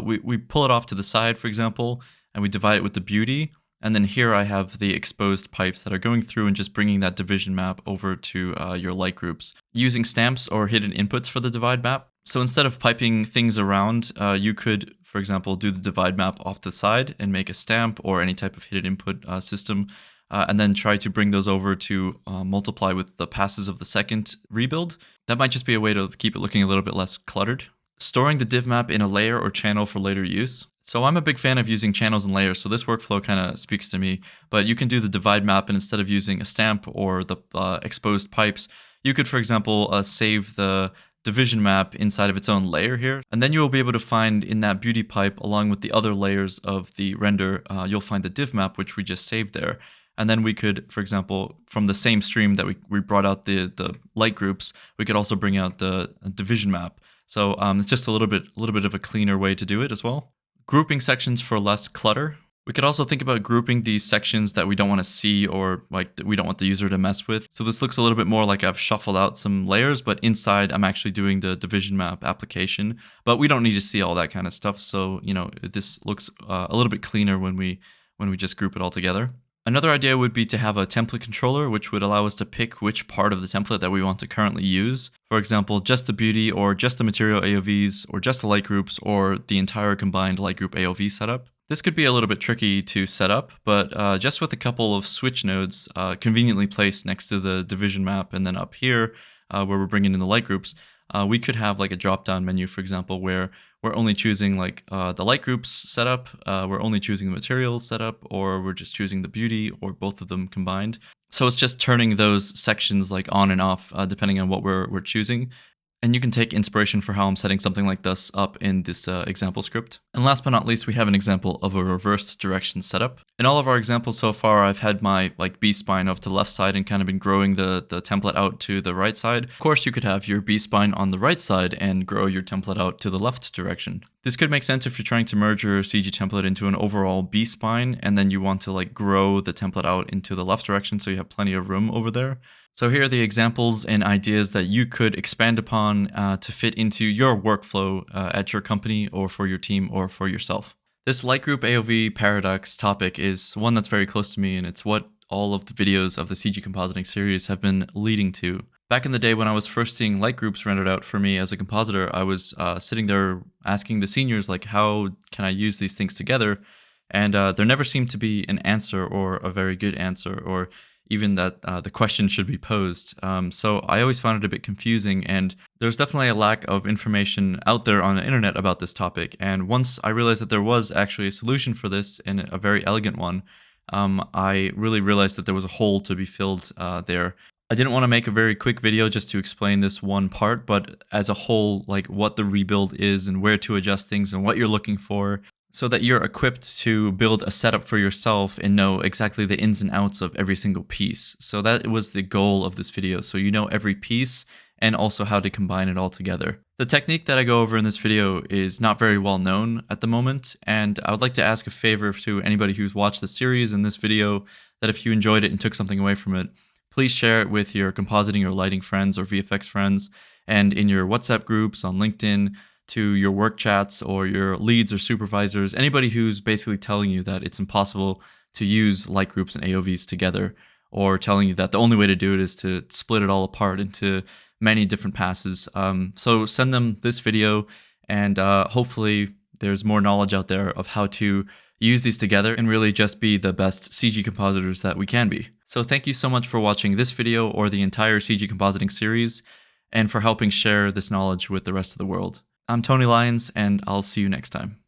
we pull it off to the side, for example, and we divide it with the beauty. And then here I have the exposed pipes that are going through and just bringing that division map over to your light groups. Using stamps or hidden inputs for the divide map. So instead of piping things around, you could, for example, do the divide map off the side and make a stamp or any type of hidden input system, and then try to bring those over to multiply with the passes of the second rebuild. That might just be a way to keep it looking a little bit less cluttered. Storing the div map in a layer or channel for later use. So I'm a big fan of using channels and layers, so this workflow kind of speaks to me. But you can do the divide map, and instead of using a stamp or the exposed pipes, you could, for example, save the division map inside of its own layer here. And then you will be able to find in that beauty pipe, along with the other layers of the render, you'll find the div map, which we just saved there. And then we could, for example, from the same stream that we brought out the light groups, we could also bring out the division map. So it's just a little bit of a cleaner way to do it as well. Grouping sections for less clutter. We could also think about grouping these sections that we don't want to see or like that we don't want the user to mess with. So this looks a little bit more like I've shuffled out some layers, but inside I'm actually doing the division map application. But we don't need to see all that kind of stuff. So, this looks a little bit cleaner when we just group it all together. Another idea would be to have a template controller, which would allow us to pick which part of the template that we want to currently use. For example, just the beauty, or just the material AOVs, or just the light groups, or the entire combined LightGroup AOV setup. This could be a little bit tricky to set up, but just with a couple of switch nodes conveniently placed next to the division map and then up here where we're bringing in the light groups, we could have like a drop-down menu, for example, where we're only choosing like the light groups setup, we're only choosing the materials setup, or we're just choosing the beauty, or both of them combined. So it's just turning those sections like on and off depending on what we're choosing. And you can take inspiration for how I'm setting something like this up in this example script. And last but not least, we have an example of a reversed direction setup. In all of our examples so far, I've had my like B-spline off to the left side and kind of been growing the template out to the right side. Of course, you could have your B-spline on the right side and grow your template out to the left direction. This could make sense if you're trying to merge your CG template into an overall B-spline, and then you want to like grow the template out into the left direction so you have plenty of room over there. So here are the examples and ideas that you could expand upon to fit into your workflow at your company or for your team or for yourself. This LightGroup AOV paradox topic is one that's very close to me, and it's what all of the videos of the CG Compositing series have been leading to. Back in the day when I was first seeing light groups rendered out for me as a compositor, I was sitting there asking the seniors, like, how can I use these things together? And there never seemed to be an answer or a very good answer, or even that the question should be posed. So I always found it a bit confusing, and there's definitely a lack of information out there on the internet about this topic. And once I realized that there was actually a solution for this, and a very elegant one, I really realized that there was a hole to be filled there. I didn't want to make a very quick video just to explain this one part, but as a whole, like what the rebuild is and where to adjust things and what you're looking for, so that you're equipped to build a setup for yourself and know exactly the ins and outs of every single piece. So that was the goal of this video. So you know every piece and also how to combine it all together. The technique that I go over in this video is not very well known at the moment, and I would like to ask a favor to anybody who's watched the series and this video, that if you enjoyed it and took something away from it, please share it with your compositing or lighting friends or VFX friends, and in your WhatsApp groups, on LinkedIn, to your work chats or your leads or supervisors, anybody who's basically telling you that it's impossible to use light groups and AOVs together, or telling you that the only way to do it is to split it all apart into many different passes. So send them this video, and hopefully there's more knowledge out there of how to use these together and really just be the best CG compositors that we can be. So thank you so much for watching this video or the entire CG Compositing series, and for helping share this knowledge with the rest of the world. I'm Tony Lyons, and I'll see you next time.